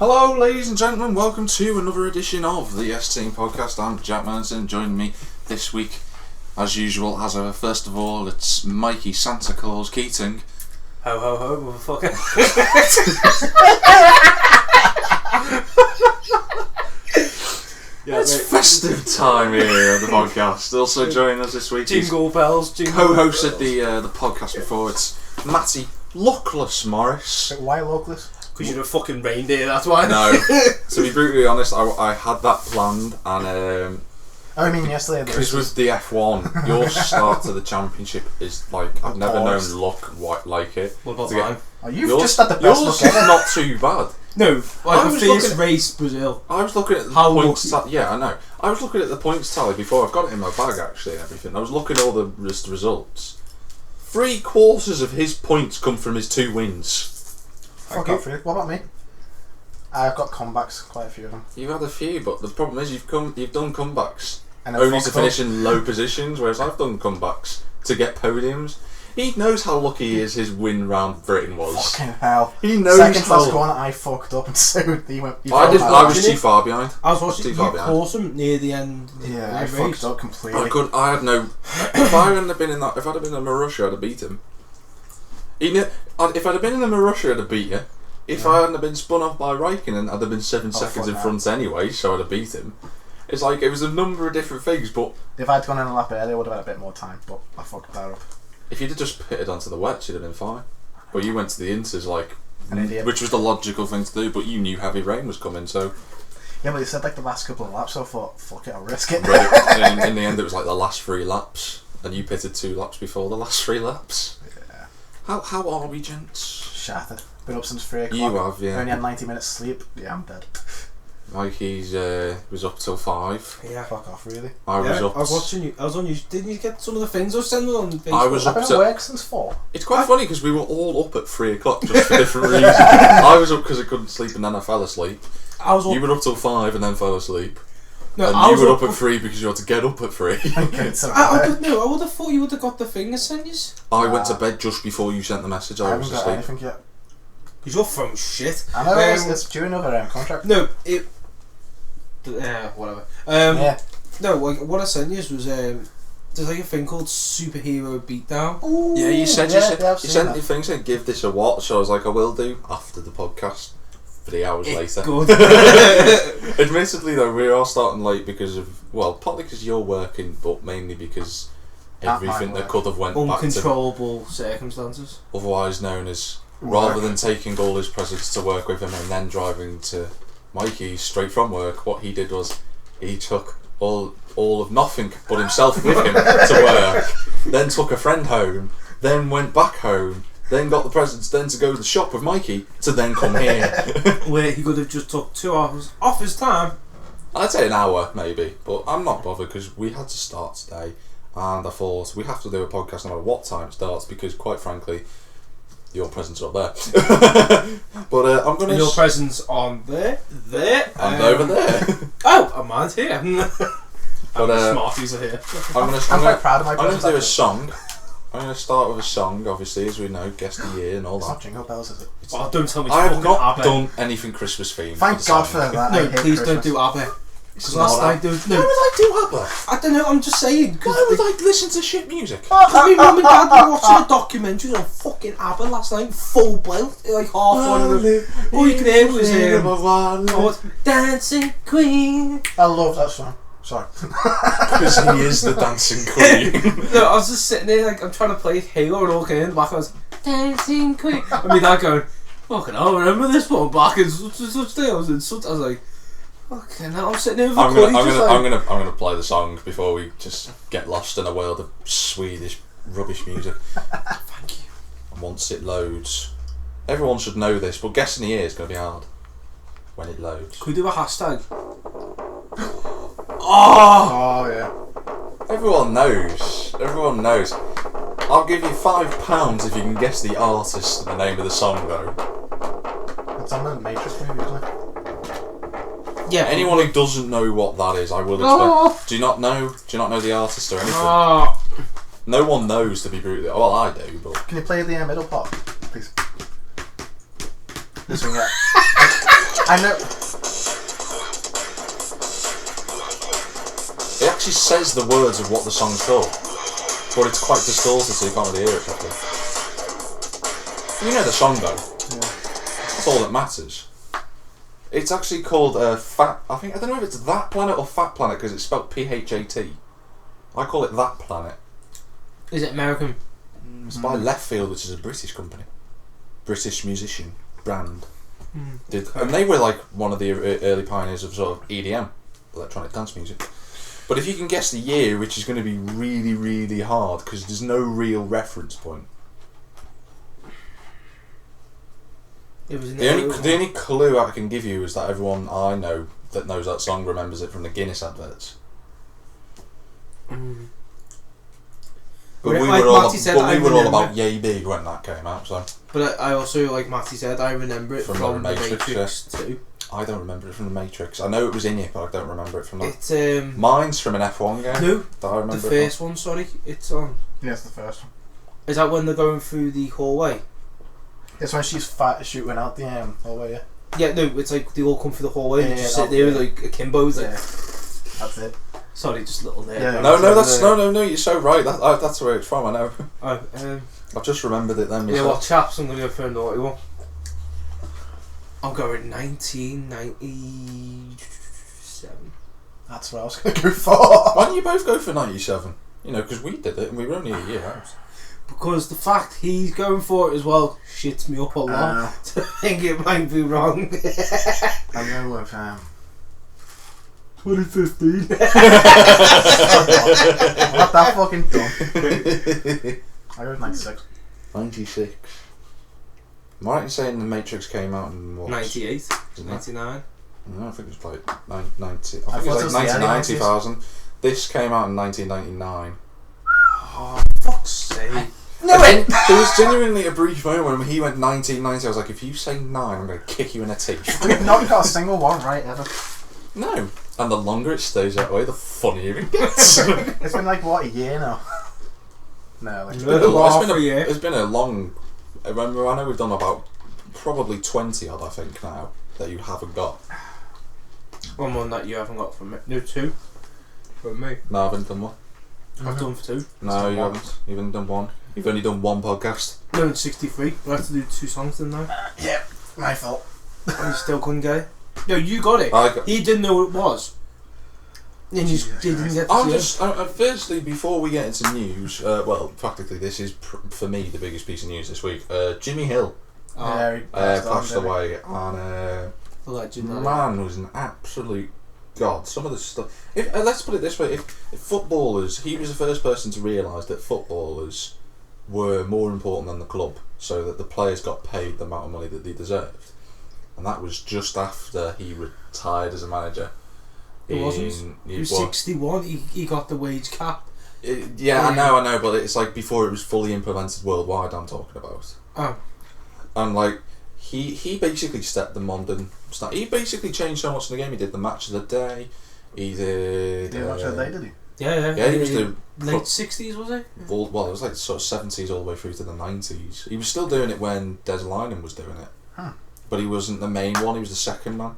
Hello ladies and gentlemen, welcome to another edition of the S-Team Podcast. I'm Jack Millington. Joining me this week, as usual, first of all, it's Mikey Santa Claus Keating. Ho ho ho, motherfucker. It's festive time here on the podcast. Also joining us this week Jingle bells, jingle co-hosted bells. the podcast before. It's Matty Luckless Morris. Why Luckless? Because you're a fucking reindeer, that's why. No, to be brutally honest, I had that planned, and I mean yesterday. because with the F1, your start to the championship is like I've never known luck like it. What about mine? Oh, you've just had the best yours look ever. is not too bad. No, like the first looking race, Brazil. I was looking at the points. Yeah, I know. I was looking at the points tally before. I've got it in my bag actually and everything. I was looking at all the results. 3/4 of his points come from his 2 wins. Fuck off, really. What about me? I've got comebacks, quite a few of them. You've had a few, but the problem is you've done comebacks And only to finish in low positions, whereas I've done comebacks to get podiums. He knows how lucky he is his win round Britain was. Fucking hell. He knows Second how... last one, I fucked up and so he went... I was too far behind. I was watching Too you far behind. course him near the end. Yeah, I of the fucked race. up completely. I had no... If I hadn't have been in that... If I'd have been in Marussia, I'd have beat him. If I'd have been in the Marussia, I'd have beat you. If I hadn't have been spun off by Raikkonen, I'd have been 7 seconds in front anyway, so I'd have beat him. It's like, it was a number of different things, but... If I'd gone in a lap earlier, I would have had a bit more time, but I fucked that up. If you'd have just pitted onto the wets, you'd have been fine. But you went to the inters, like... An idiot. Which was the logical thing to do, but you knew heavy rain was coming, so... Yeah, but he said like the last couple of laps, so I thought, fuck it, I'll risk it. in the end, it was like the last 3 laps, and you pitted 2 laps before the last 3 laps. Yeah. How are we, gents? Shattered. Been up since 3 o'clock. You have, yeah. Only had 90 minutes sleep. Yeah, I'm dead. Mikey's was up till 5. Yeah. Fuck off, really. I was up. I was watching you. I was on you. Didn't you get some of the things I was sending on Facebook? I was I've up been to... at work since 4. It's quite funny because we were all up at 3 o'clock just for different reasons. I was up because I couldn't sleep and then I fell asleep. I was up. You were up till 5 and then fell asleep. No, And I you was were up at 3 because you had to get up at 3. I would have thought you would have got the thing I sent you. I went to bed just before you sent the message. I I haven't was got asleep. anything yet. Because your phone's shit. I know, it's due another contract. No, it... whatever. Yeah. No, like, what I sent you was... there's like a thing called Superhero Beatdown. Ooh, Yeah, you said I've you seen sent that. the thing saying give this a watch, so I was like I will do after the podcast. 3 hours It's later. good. Admittedly though, we are starting late because of partly because you're working, but mainly because everything that could have went back to Uncontrollable circumstances. otherwise known as Work. rather than taking all his presents to work with him and then driving to Mikey's straight from work, what he did was he took all of nothing but himself with him to work, then took a friend home, then went back home, then got the presents, then to go to the shop with Mikey, to then come here. Where he could have just took 2 hours off his time. I'd say an hour maybe, but I'm not bothered because we had to start today, and I thought we have to do a podcast no matter what time it starts because quite frankly your presents are up there. But I'm going to... Your presents on there, and over there. Oh, and mine's here. But, the Smarties are here. I'm quite proud of my I'm going to presents, do a actually. song. I'm going to start with a song, obviously, as we know, guest of the year and all It's not that. Jingle Bells, is it? Oh, don't tell me I have fucking not ABBA. done anything Christmas themed. Thank God for that. I No, hate please Christmas. don't do ABBA. It's Because not last night ABBA. there was Why would no... I do ABBA? I don't know, I'm just saying. Why would I listen to shit music? Because my mum and dad were watching a documentary on fucking ABBA last night, full belt, like half one of them. All you could hear was Dancing Queen. I love that song. Sorry. Because he is the dancing queen. No, I was just sitting there like I'm trying to play Halo and all in the back I was Dancing Queen. And my dad going, fucking hell, remember this one back in such day? I was like, fucking hell, I'm sitting there with a I'm coin gonna play the song before we just get lost in a world of Swedish rubbish music. Thank you. And once it loads, everyone should know this, but guessing the year is going to be hard when it loads. Could we do a hashtag? Oh, yeah. Everyone knows. Everyone knows. I'll give you £5 if you can guess the artist and the name of the song, though. It's on the Matrix movie, isn't it? Yeah. Anyone who doesn't know what that is, I will explain. Oh. Do you not know the artist or anything? Oh. No one knows, to be brutally. Well, I do, but Can you play the middle part, please? This one, yeah. I know. It actually says the words of what the song's called, but it's quite distorted, so you can't really hear it properly. You know the song though. Yeah. That's all that matters. It's actually called Fat. I don't know if it's That Planet or Fat Planet because it's spelled PHAT. I call it That Planet. Is it American? It's by Left Field, which is a British company, British musician brand. And they were like one of the early pioneers of sort of EDM, electronic dance music. But if you can guess the year, which is going to be really, really hard because there's no real reference point. It was The only clue I can give you is that everyone I know that knows that song remembers it from the Guinness adverts. But we were all about Yay Big when that came out. So. But I also, like Matty said, I remember it from the Matrix too. I don't remember it from the Matrix. I know it was in it, but I don't remember it from that. It's Mine's from an F1 game. No, that I remember the first one. Sorry, it's on. Yeah, it's the first one. Is that when they're going through the hallway? It's when she's shooting out the hallway. Yeah. Yeah, no, it's like they all come through the hallway and just sit there like akimbos. Like, that's it. Sorry, just a little there. Yeah, no, you're so right. That's where it's from. I know. I've just remembered it then. You know what, chaps? I'm gonna go for a naughty one. I'm going 1997. That's what I was going to go for. Why don't you both go for 97? You know, because we did it and we were only a year out. Because the fact he's going for it as well shits me up a lot. So I think it might be wrong. I'm going with 2015. Not that fucking dumb. I go with 96. 96. Am I right in saying The Matrix came out in what? 98. 99. No, I think it was like 90. I think I it was like 1990,000. This came out in 1999. Oh, fuck's sake. No, There was genuinely a brief moment when he went 1990. I was like, if you say 9, I'm going to kick you in the teeth. We've not got a single one right ever. No. And the longer it stays that way, the funnier it gets. It's been like, what, a year now? No, like, it's been a long... I know we've done about probably 20 odd, I think, now, that you haven't got. One that you haven't got from me. No, 2. From me. No, I haven't done one. I've done 2. No, you haven't. You haven't done one. You've only done one podcast. No, it's 63. We have to do 2 songs, didn't I? Yeah, my fault. And you still couldn't get it? No, you got it. He didn't know what it was. And you didn't get to firstly, before we get into news, well, practically this is, for me, the biggest piece of news this week. Jimmy Hill passed away, and the legend. Man was an absolute god. Some of the stuff... let's put it this way, if footballers... He was the first person to realise that footballers were more important than the club, so that the players got paid the amount of money that they deserved. And that was just after he retired as a manager. It wasn't. He was 61. He got the wage cap. I know, but it's like before it was fully implemented worldwide. I'm talking about. Oh. And like he basically stepped the modern. He basically changed so much in the game. He did the match of the day. He did. The match of the day, did he? Yeah. Yeah, he was the late 60s, was he? Well, it was like sort of 70s all the way through to the 90s. He was still doing it when Des Lynam was doing it. Huh. But he wasn't the main one. He was the second man.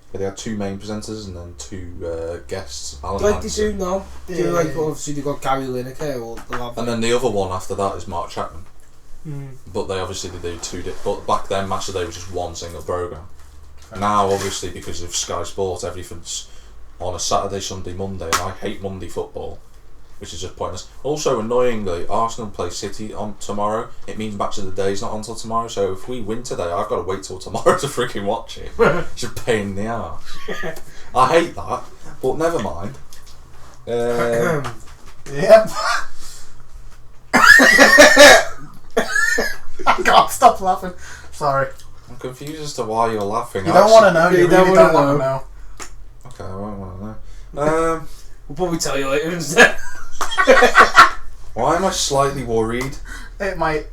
But they had 2 main presenters and then 2 guests. Alan like Hansen. they do now. Yeah. Like obviously they got Gary Lineker or and then the other one after that is Mark Chapman. But they obviously do 2. But back then, Match of the Day was just one single program. Now, obviously, because of Sky Sports, everything's on a Saturday, Sunday, Monday, and I hate Monday football, which is just pointless. Also, annoyingly, Arsenal play City on tomorrow. It means Match of the Day's not until tomorrow, so if we win today, I've got to wait till tomorrow to freaking watch it. It's a pain in the arse. I hate that, but never mind. Yep. I can't stop laughing. Sorry. I'm confused as to why you're laughing. You don't want to know. You don't really wanna don't want to know. Okay, I won't want to know. We'll probably tell you later instead. Why am I slightly worried? It might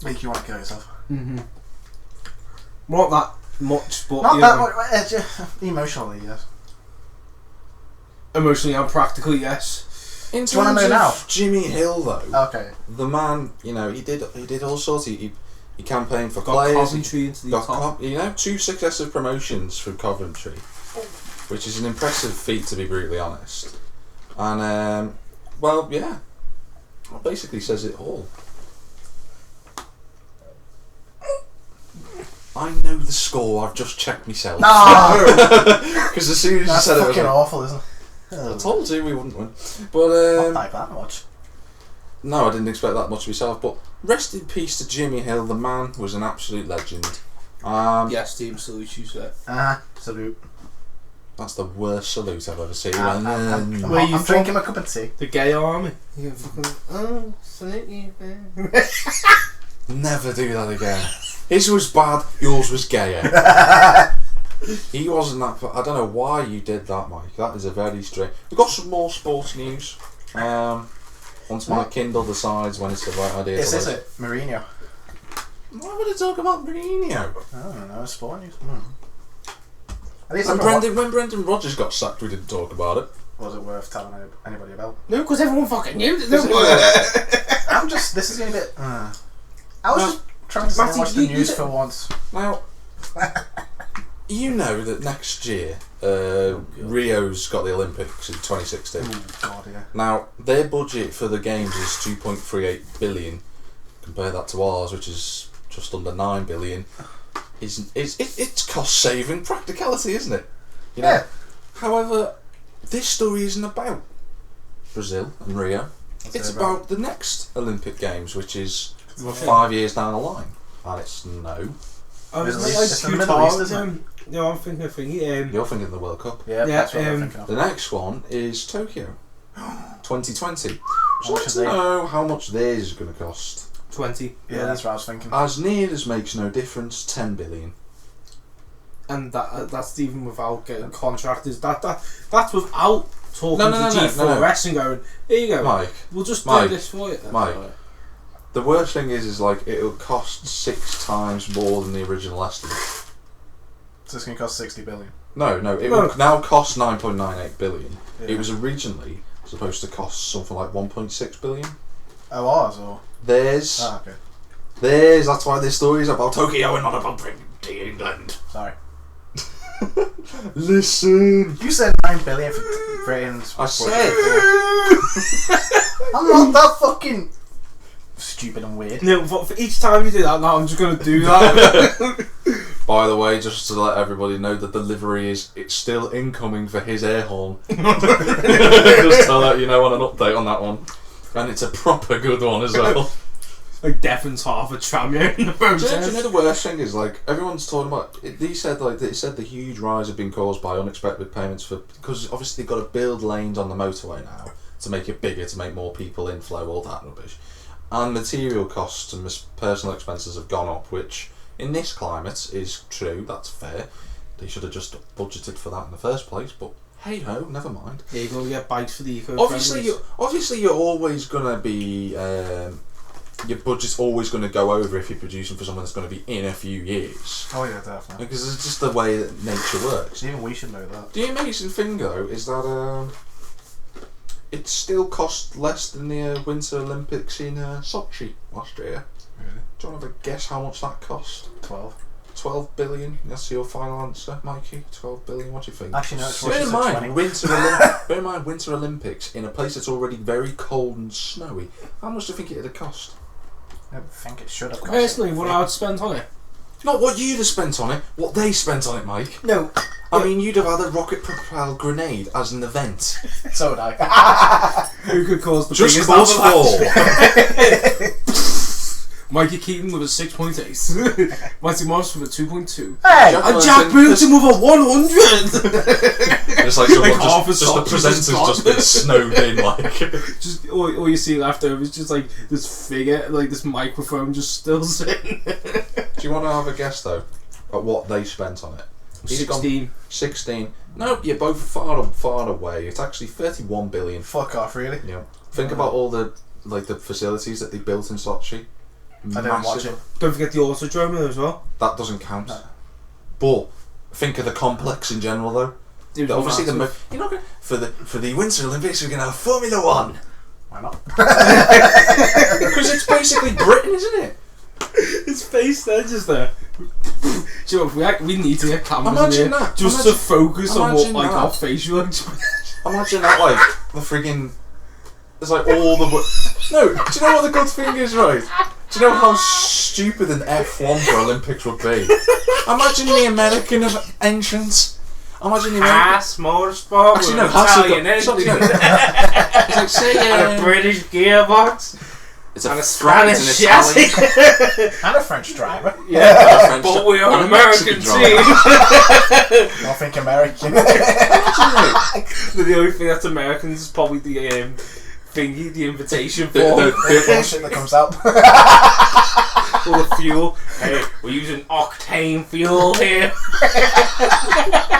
make you want to kill yourself. Not that much, but not that much. Just emotionally, yes. Emotionally and practically, yes. In Do you want terms to know now? of Jimmy Hill, though, Okay. the man, you know, he did all sorts. He He campaigned for Got players. Coventry into the top. 2 successive promotions from Coventry, which is an impressive feat, to be brutally honest. And well, yeah, it basically says it all. I know the score. I've just checked myself. No! Because as soon as you said it, I was fucking like, awful, isn't it? I told you we wouldn't win. But Not like that much. no, I didn't expect that much of myself. But rest in peace to Jimmy Hill. The man was an absolute legend. Yes, team salute you, sir. Salute. That's the worst salute I've ever seen. I'm drinking my cup of tea. The gay army. You fucking, salute you. Never do that again. His was bad, yours was gayer. He wasn't that. I don't know why you did that, Mike. That is a very strange. We've got some more sports news. Once my Kindle decides when it's the right idea. Is it? Mourinho. Why would I talk about Mourinho? I don't know, sport news. At least And when Brendan Rodgers got sacked, we didn't talk about it. Was it worth telling anybody about? No, because everyone fucking knew. This is going to be. I was just trying to Matty, watch the news for once. Now, you know that next year, Rio's got the Olympics in 2016. Oh God, yeah. Now, their budget for the games is 2.38 billion. Compare that to ours, which is just under 9 billion. It's cost saving practicality, isn't it? You know? Yeah. However, this story isn't about Brazil and Rio. It's about the next Olympic Games, which is 5 years down the line. And it's no. I was Middle like East, it's the Middle East, isn't it? No, I'm thinking of thingy. You're thinking of the World Cup. Yeah, that's what I'm thinking of. The next one is Tokyo, 2020. So much let's are they? know how much theirs is going to cost. 20. Yeah, that's what I was thinking. As near as makes no difference, 10 billion. And that's even without getting contractors. That's without talking No, to no. G4S and going, here you go, Mike, we'll just Mike, do this for you. Mike. The worst thing is like it'll cost 6 times more than the original estimate. So it's going to cost 60 billion. No, it will now cost 9.98 billion. Yeah. It was originally supposed to cost something like 1.6 billion. Oh, ours or? There's, Okay. that's why this story is about Tokyo and not about Britain to England. Sorry. Listen. You said 9 billion for Britain's. I said. I'm not that fucking stupid and weird. No, for each time you do that, now I'm just going to do that. By the way, just to let everybody know, the delivery it's still incoming for his air horn. Just to let you know on an update on that one. And it's a proper good one as well. Like Devon's half a tram here in the Do you process. know the worst thing is like everyone's talking about? They said the huge rise have been caused by unexpected payments because obviously they've got to build lanes on the motorway now to make it bigger, to make more people inflow, all that rubbish. And material costs and personal expenses have gone up, which in this climate is true. That's fair. They should have just budgeted for that in the first place, but hey ho, never mind. There you go, we get bikes for the eco. Obviously, you're always gonna be. Your budget's always going to go over if you're producing for someone that's going to be in a few years. Oh yeah, definitely. Because it's just the way that nature works. Even we should know that. The amazing thing though is that it still cost less than the Winter Olympics in Sochi, Austria. Really? Do you want to have a guess how much that cost? 12. 12 billion. That's your final answer, Mikey. 12 billion. What do you think? Actually, no, it's Bear in mind, 20. Bear in mind, Winter Olympics in a place that's already very cold and snowy. How much do you think it'd have cost? I think it should have cost. Personally, what I would spend on it. Not what you'd have spent on it, what they spent on it, Mike. No. I mean, you'd have had a rocket-propelled grenade as an event. So would I. Who could cause the Just biggest cause avalanche? Mikey Keating with a 6.8. Matty Morris with a 2.2. Hey! And Jack Bruton with a 100! Just like someone, Like half a just the sock, presenter's just been snowed in, like. Just all you see left over is just like this figure, like this microphone just still sitting. Do you want to have a guess, though, at what they spent on it? 16. 16. Nope, you're both far away. It's actually 31 billion. Fuck off, really? Yeah. Think about all the facilities that they built in Sochi. I didn't watch it. Don't forget the Autodrome there as well. That doesn't count. No. But think of the complex in general, though. It was Obviously, massive. you're not gonna, for the Winter Olympics, we're gonna have Formula 1 Why not? because it's basically Britain, isn't it? His face there, just there. Do you know, we need to get cameras Imagine in here that. just to focus on what, imagine like, that. our facial expression. Imagine that, like, the friggin'... There's like all the... No, do you know what the good thing is, right? Do you know how stupid an F1 for Olympics would be? Imagine the American entrance. Imagine the American... Haas Motorsport. Actually, no, Italian Haas engine. It's like, say, And a British gearbox. It's a And a Spanish Spanish and chassis. Italian. And a French driver. Yeah, but we are an American team. Nothing American. The only thing that's American is probably the thingy, the invitation form. The bullshit that comes out. All the fuel. Hey, we're using octane fuel here.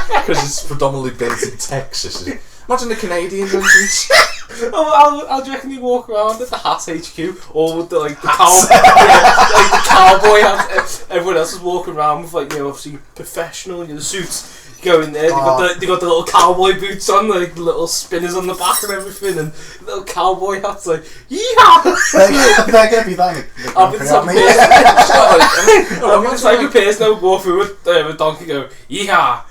Because it's predominantly built in Texas. Imagine the Canadian entrance. How do you reckon you walk around at the Haas HQ, or with the like the cowboy hats? Everyone else is walking around with like, you know, obviously professional, you know, suits. You go in there, they got the little cowboy boots on, like the little spinners on the back and everything, and little cowboy hats, like yeehaw! They're gonna be like. I've been it's like a person that would go through with a donkey, go yeehaw.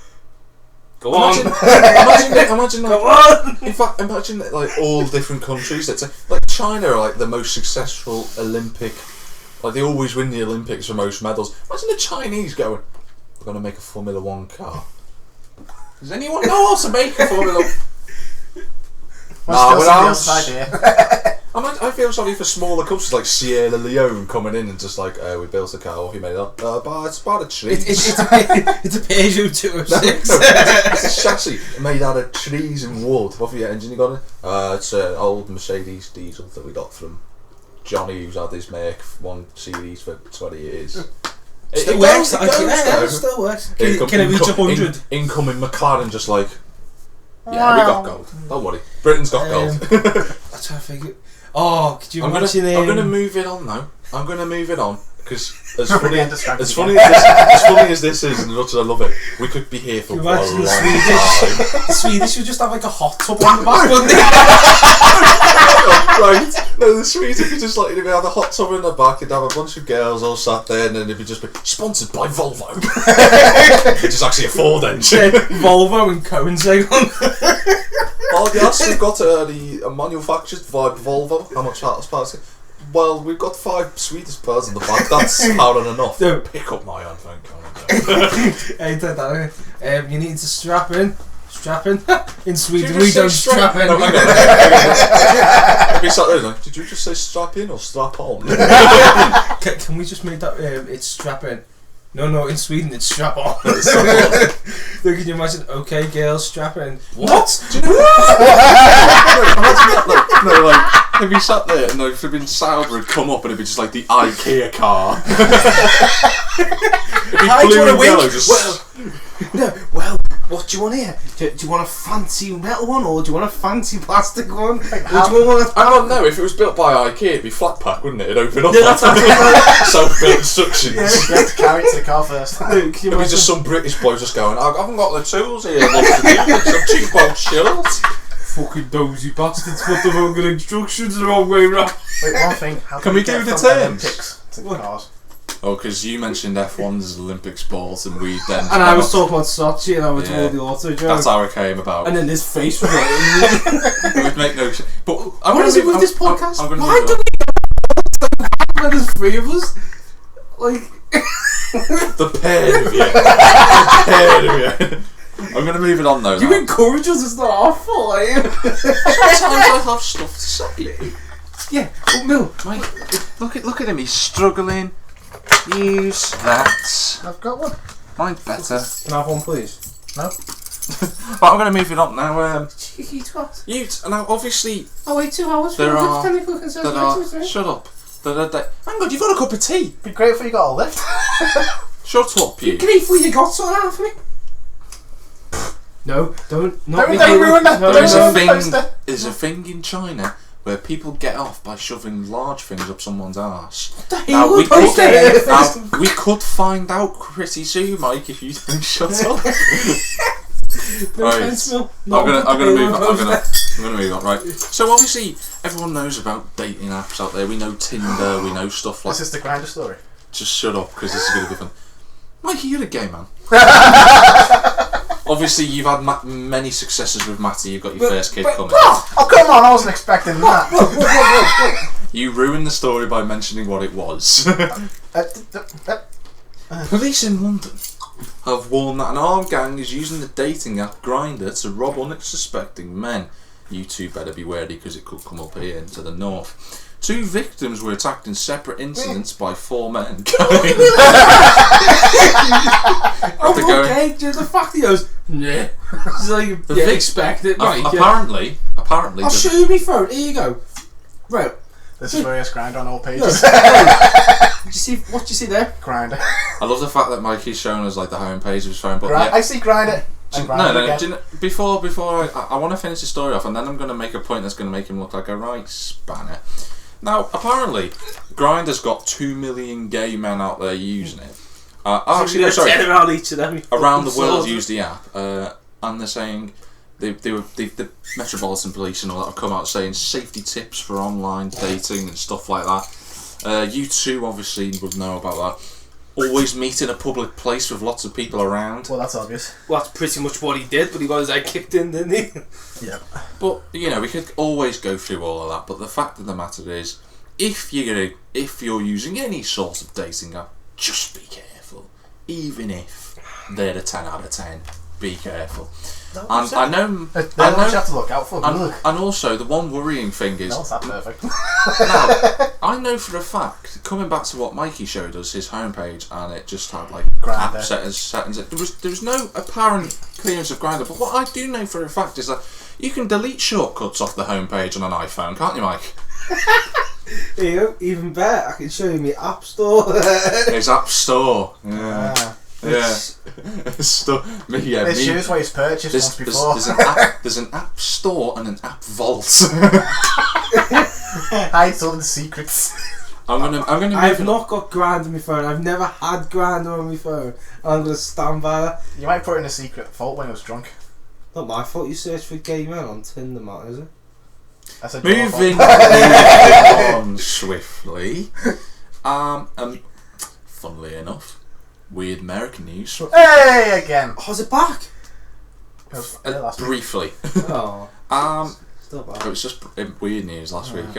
Go on. Imagine like, Go on. in fact, imagine that, like all different countries. Let's say, like China are like the most successful Olympic, like they always win the Olympics for most medals. Imagine the Chinese going, "We're going to make a Formula One car." Does anyone know how to make a Formula One? I feel sorry for smaller countries like Sierra Leone coming in and just like, we built a car. What have you made it up? It's about a tree. It's a Peugeot 206. It's a chassis made out of trees and wood. What have you engine you got in? It's an old Mercedes diesel that we got from Johnny, who's had his Merc 1 series for 20 years. Still works. It still works. Can it reach 100? Incoming McLaren, just like, yeah, we got gold. Don't worry, Britain's got gold. That's how I figure. Oh, could you imagine? I'm gonna move it on now. I'm gonna move it on because as funny Distracting as this is, and as much as I love it, we could be here for a long time. The Swedish would just have like a hot tub on the back, wouldn't they? Right? No, the Swedes would be just like, they'd have a hot tub in the back, you'd have a bunch of girls all sat there, and then it'd be just be sponsored by Volvo, which is actually a Ford engine. Volvo and Koenigsegg on. Oh yes, we've got a manufactured by Volvo. How much parts? Well, we've got 5 Swedish birds in the back. That's hard enough. No. Pick up my hand, thank you. Hey, take that. You need to strap in. Strap in. In Sweden, we don't strap in. No, hang on. Be sat there like, did you just say strap in or strap on? Can we just make that? It's strap in. No, in Sweden it's strap on. Look, can you imagine? Okay, girls, strap in. What? Do you know? Imagine that. No, like, if he sat there and like, flipping Sauber had come up and it'd be just like the IKEA car. It'd be blue and yellow, just. Well, what do you want here? Do you want a fancy metal one, or do you want a fancy plastic one? Or do you want I don't know, if it was built by IKEA it'd be flat pack, wouldn't it? It'd open up. Yeah, that's right. Self-built instructions. You have to carry it to the car first. It'd be just some British bloke just going, I haven't got the tools here, some cheap old shit. Fucking dozy bastards put the wrong instructions the wrong way round. Wait, one thing. How Can we get do the from terms? Olympics to the cars? Oh, because you mentioned F1 as Olympic sport and we then... And I was talking about Sochi and I was told the auto joke. That's how it came about. And then his face was like... It would make no sense. But what is it with this podcast? Why do we... There's 3 of us? Like... The pair of you. The pair of you. I'm going to move it on though. You encourage us, it's not our fault, are you? Sometimes I have stuff to say. Yeah, but Mill... Look at him, he's struggling. Use that. I've got one. Mine's better. Can I have one, please? No. But I'm going to move it on now. Cheeky twat. Now, obviously, Oh wait, 2 hours there for are... technical concerns. Shut up. Hang on, you've got a cup of tea. Be great if you got a lift. Shut up, you. Grief, you got something out for me? No, don't. Not Don't ruin that. There's a thing in China where people get off by shoving large things up someone's arse. Now, we could find out pretty soon, Mike, if you don't shut up. Right. I'm gonna move on. Right. So obviously everyone knows about dating apps out there. We know Tinder. We know stuff like. This is the Grindr story. just shut up because this is going to be fun. Mikey, you're a gay man. Obviously, you've had many successes with Matty. You've got your first kid coming. Oh, come on, I wasn't expecting that. You ruined the story by mentioning what it was. Police in London have warned that an armed gang is using the dating app Grindr to rob unsuspecting men. You two better be wary because it could come up here into the north. 2 victims were attacked in separate incidents by 4 men. Okay, just the fact he goes, nah. It's like, expect it, right? Apparently, I'll show you my phone. Here you go. Right. This is where you grind on all pages. What do you see there? Grinder. I love the fact that Mikey's showing us like the home page of his phone. But I see Grinder. Before I want to finish the story off, and then I'm going to make a point that's going to make him look like a right spanner. Now, apparently, Grindr's got 2 million gay men out there using it. Actually, sorry, around each of them. Around the world use the app, and they're saying the Metropolitan Police and all that have come out saying safety tips for online dating and stuff like that. You two obviously would know about that. Always meet in a public place with lots of people around. Well, that's obvious. Well, that's pretty much what he did, but he got his head kicked in, didn't he? Yeah. But you know, we could always go through all of that. But the fact of the matter is, if you're using any sort of dating app, just be careful. Even if they're a 10 out of 10, be careful. And I know you have to look out for. And also, the one worrying thing is... No, it's not perfect. Now, I know for a fact, coming back to what Mikey showed us, his homepage, and it just had like app settings. There was no apparent clearance of Grindr, but what I do know for a fact is that you can delete shortcuts off the homepage on an iPhone, can't you, Mike? There you go, even better. I can show you my App Store. His App Store. Yeah. Yeah. It shows what he's purchased once before. There's an app store and an app vault. Hides all the secrets. I've not got Grindr on my phone. I've never had Grindr on my phone. I'm going to stand by that. You might put it in a secret vault when he was drunk. Not my fault. You searched for gay men on Tinder, Matt, is it? Moving on swiftly. Funnily enough, weird American news. Hey, again. Oh, is it back? Briefly. Oh. Still bad. It was just weird news last week.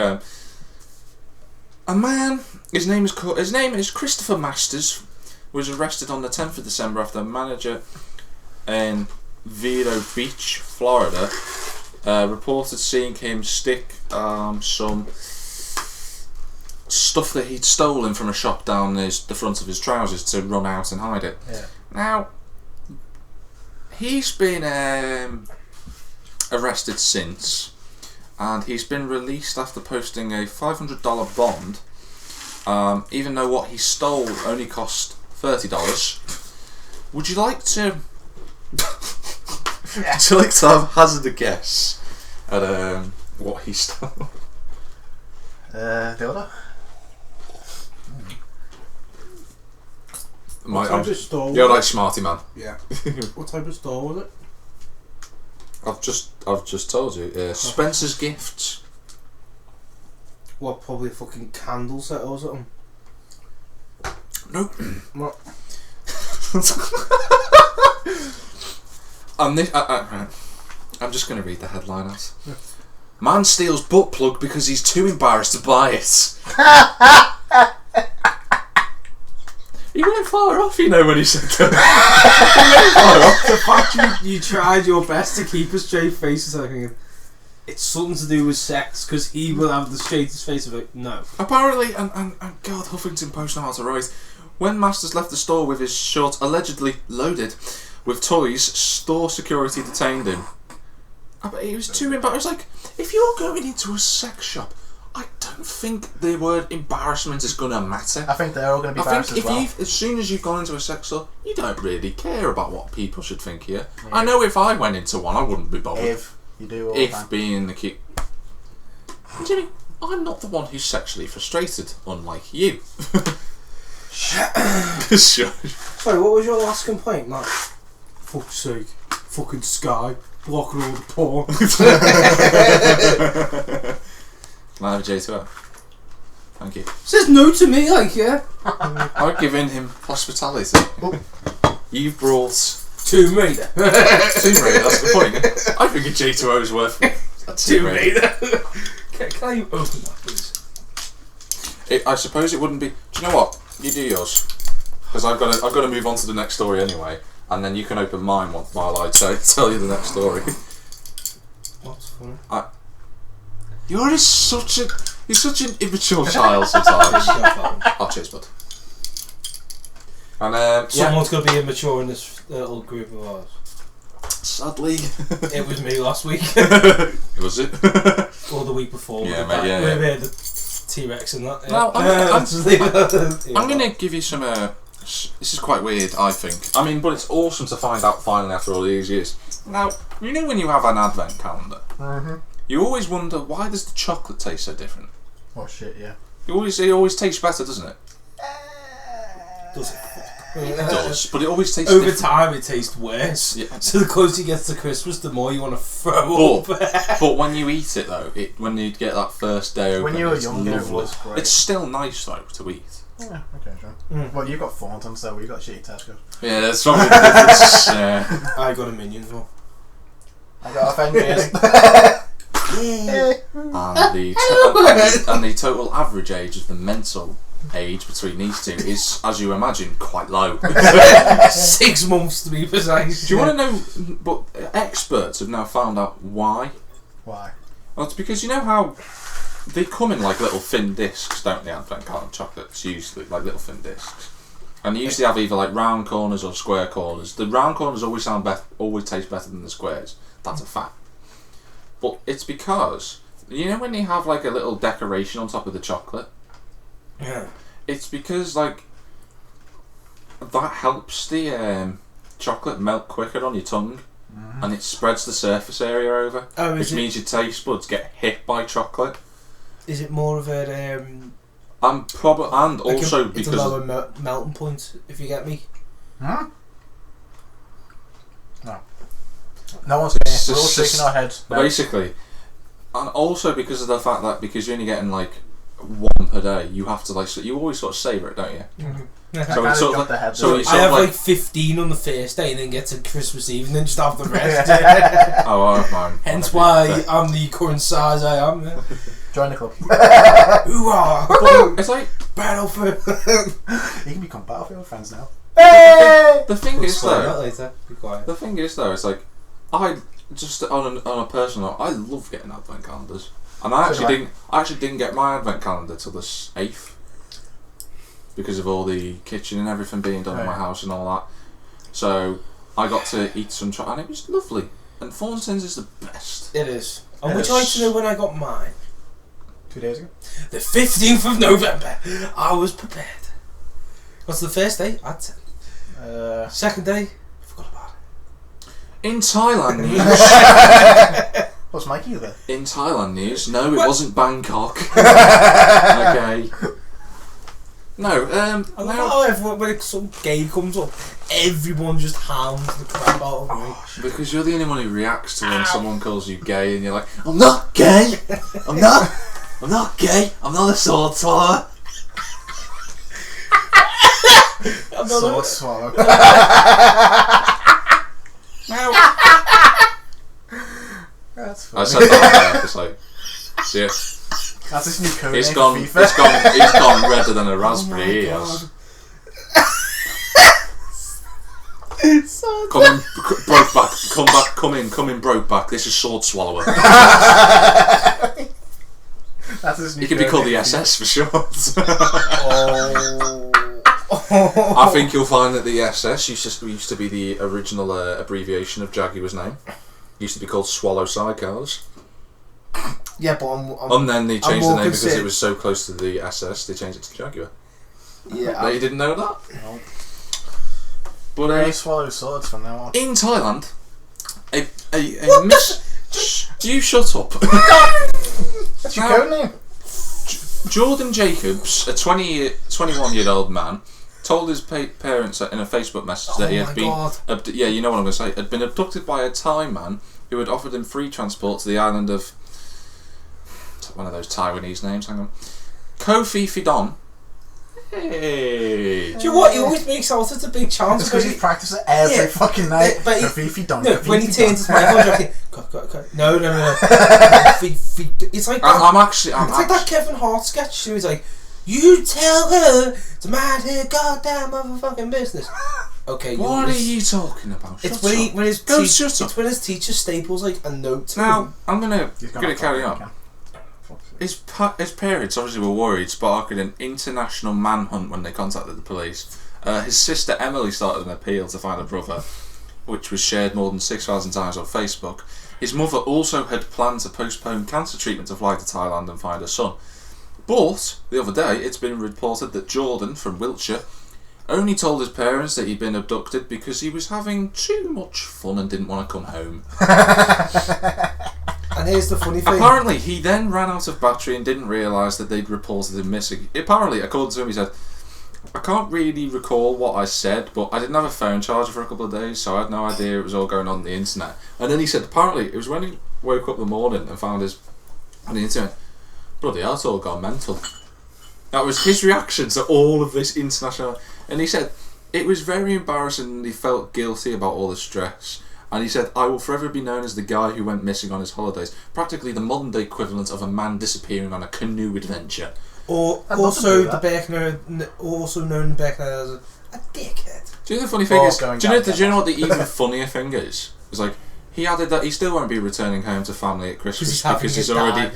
A man, his name is Christopher Masters, was arrested on the 10th of December after a manager in Vero Beach, Florida, reported seeing him stick some stuff that he'd stolen from a shop down the front of his trousers to run out and hide it. Yeah. Now, he's been arrested since, and he's been released after posting a $500 bond, even though what he stole only cost $30. Would you like to... Would you like to hazard a guess at what he stole? Dildo? What type of store? You're like smarty man. Yeah. What type of store was it? I've just told you. Spencer's Gifts. What? Probably a fucking candle set or something. Nope. What? I'm just going to read the headline out. Man steals butt plug because he's too embarrassed to buy it. He went far off, you know, when he said that. The fact you tried your best to keep a straight face a second. It's something to do with sex, because he will have the straightest face of it. No. Apparently, and God, Huffington Post know how to write. When Masters left the store with his shorts allegedly loaded with toys, store security detained him. He was too embarrassed. Like, if you're going into a sex shop, I don't think the word embarrassment is going to matter. I think they're all going to be embarrassed as well. As soon as you've gone into a sex store, you don't really care about what people should think here. Yeah. I know if I went into one, I wouldn't be bothered. If you do all the time. Being the cute... Jimmy, I'm not the one who's sexually frustrated, unlike you. Sure. Sorry, what was your last complaint, Matt? Fuck's sake. Fucking Sky. Blocking all the porn. Can I have a J2F? Thank you. Says no to me, like, yeah. I've given him hospitality. You've brought Tomb Raider. Tomb Raider, that's the point. I think a G2O is worth a Tomb Raider. Can you open that, please? I suppose it wouldn't be. Do you know what? You do yours, because I've got to move on to the next story anyway, and then you can open mine while I tell you the next story. What's funny? You're such an immature child sometimes. Oh, cheers, bud. And someone's going to be immature in this little group of ours. Sadly, it was me last week. Was it? Or the week before? Yeah, mate. Yeah. We had the T-Rex and that. Yeah. No, I'm going to give you some. This is quite weird, I think. I mean, but it's awesome to find out finally after all these years. Now, you know when you have an advent calendar, you always wonder why does the chocolate taste so different? Oh shit, yeah. It always tastes better, doesn't it? Does it? It does, but it always tastes over different. time. It tastes worse. Yeah. So the closer you get to Christmas, the more you want to throw up. But when you eat it though, when you get that first day open, when you were it's younger, it lovely. was great. It's still nice though to eat. Yeah, okay, sure. Well, you got Thornton, so we got shitty Tesco. Yeah, that's probably the difference. Yeah. I got a Minions one. I got Avengers. and the total average age of the mental age between these two is, as you imagine, quite low. 6 months to be precise. Do you want to know? But experts have now found out why. Why? Well, it's because you know how they come in like little thin discs, don't they? Advent calendar chocolates usually like little thin discs, and they usually have either like round corners or square corners. The round corners always taste better than the squares. That's a fact. But it's because you know when they have like a little decoration on top of the chocolate. Yeah. It's because like that helps the chocolate melt quicker on your tongue, and it spreads the surface area over, which means your taste buds get hit by chocolate. Is it more of a And also it's because a lower melting point, if you get me. Huh? No one's here. We're all shaking our heads. Basically, and also because of the fact that because you're only getting like 1 per day, you have to you always sort of savour it, don't you? So it's sort of I have like 15 on the first day and then get to Christmas Eve and then just have the rest. Oh, I have mine. Hence why I'm the current size I am. Join the club. Hoorah! It's like Battlefield. You can become Battlefield friends now. The thing is though. Later. Be quiet. The thing is though, it's like I just on a personal note, I love getting advent calendars, and I actually didn't get my advent calendar till the 8th because of all the kitchen and everything being done in my house and all that. So I got to eat some chocolate, and it was lovely. And Thornton's is the best. It is. And would you like to know when I got mine? 2 days ago. The 15th of November. I was prepared. What's the first day? I had 10. Second day, forgot about it. In Thailand news. What's Mikey there? In Thailand news, no, it wasn't Bangkok. Okay. No, I love how everyone, when some gay comes up, everyone just hounds the crap out of me. Because you're the only one who reacts to when someone calls you gay, and you're like, I'm not gay. I'm not gay. I'm not a sword swallower. I'm Sword swallow. That's funny. I said that. It's like, yeah. That's his new code. It's gone redder than a raspberry. He has. Come in, Brokeback. Come in, Brokeback. This is Sword Swallower. That's his new He can be code called the name. SS for short. Oh. I think you'll find that the SS used to be the original abbreviation of Jaguar's name. Used to be called Swallow Sidecars. Yeah, but And then they changed the name because concerned. it was so close to the SS, they changed it to Jaguar. Yeah. No, you didn't know that? No. But Only swallow swords from now on. in Thailand, do you shut up? That's your code name. Jordan Jacobs, a 21-year-old man, told his parents in a Facebook message that he had been you know what I'm going to say, had been abducted by a Thai man who had offered him free transport to the island of one of those Taiwanese names, hang on, Kofi Fidon. Hey. Do you know what? He always makes out it's a big chance. It's because he practices it every fucking night. But If you don't. No, when he turns his mic on, you're like, no. It's like It's like that Kevin Hart sketch. He was like, "You tell her to mind her goddamn motherfucking business." Okay. What are you talking about? It's when his shut up. It's when his teacher staples like a note to Now him. I'm gonna carry on. His parents obviously were worried, sparking an international manhunt when they contacted the police. His sister Emily started an appeal to find a brother, which was shared more than 6,000 times on Facebook. His mother also had planned to postpone cancer treatment to fly to Thailand and find her son. But the other day, it's been reported that Jordan from Wiltshire only told his parents that he'd been abducted because he was having too much fun and didn't want to come home. And here's the funny thing. Apparently, he then ran out of battery and didn't realise that they'd reported him missing. Apparently, according to him, he said, I can't really recall what I said, but I didn't have a phone charger for a couple of days, so I had no idea it was all going on the internet. And then he said, apparently, it was when he woke up in the morning and found his on the internet, bloody hell, it's all gone mental. That was his reaction to all of this international... And he said, it was very embarrassing and he felt guilty about all the stress. And he said, I will forever be known as the guy who went missing on his holidays. Practically the modern day equivalent of a man disappearing on a canoe adventure. Or also known in Beckner as a dickhead. Do you know the funny thing is? Do you know what the even funnier thing is? It's like he added that he still won't be returning home to family at Christmas because he's already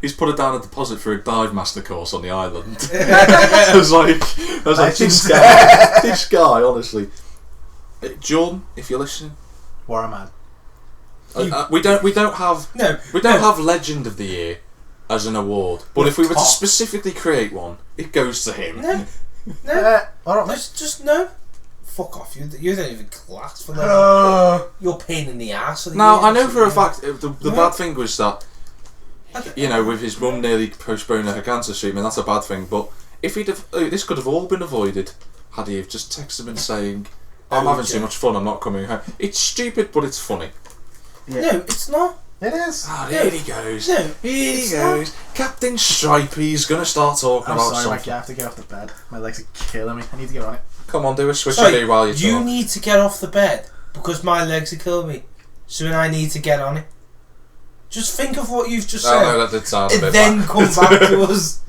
he's put down a deposit for a dive master course on the island. I was like this guy, honestly. Jordan, if you're listening, what a man. We don't have Legend of the Year as an award, but if we were to specifically create one, it goes to him. Just no. Fuck off! You don't even class for that. You're pain in the ass. Now I know for a fact the bad thing was that with his mum nearly postponing her cancer treatment. That's a bad thing. But if this could have all been avoided had he have just texted him and saying, "I'm having too much fun. I'm not coming home." It's stupid, but it's funny. Yeah. No, it's not. It is. Oh, here he goes. No, here he goes. Not. Captain Stripey's gonna start talking about something. Mikey, I have to get off the bed. My legs are killing me. I need to get on it. Come on, do a switcheroo while you talk. You need to get off the bed because my legs are killing me. So I need to get on it. Just think of what you've just said. No, that did sound a bit then bad. Come back to us.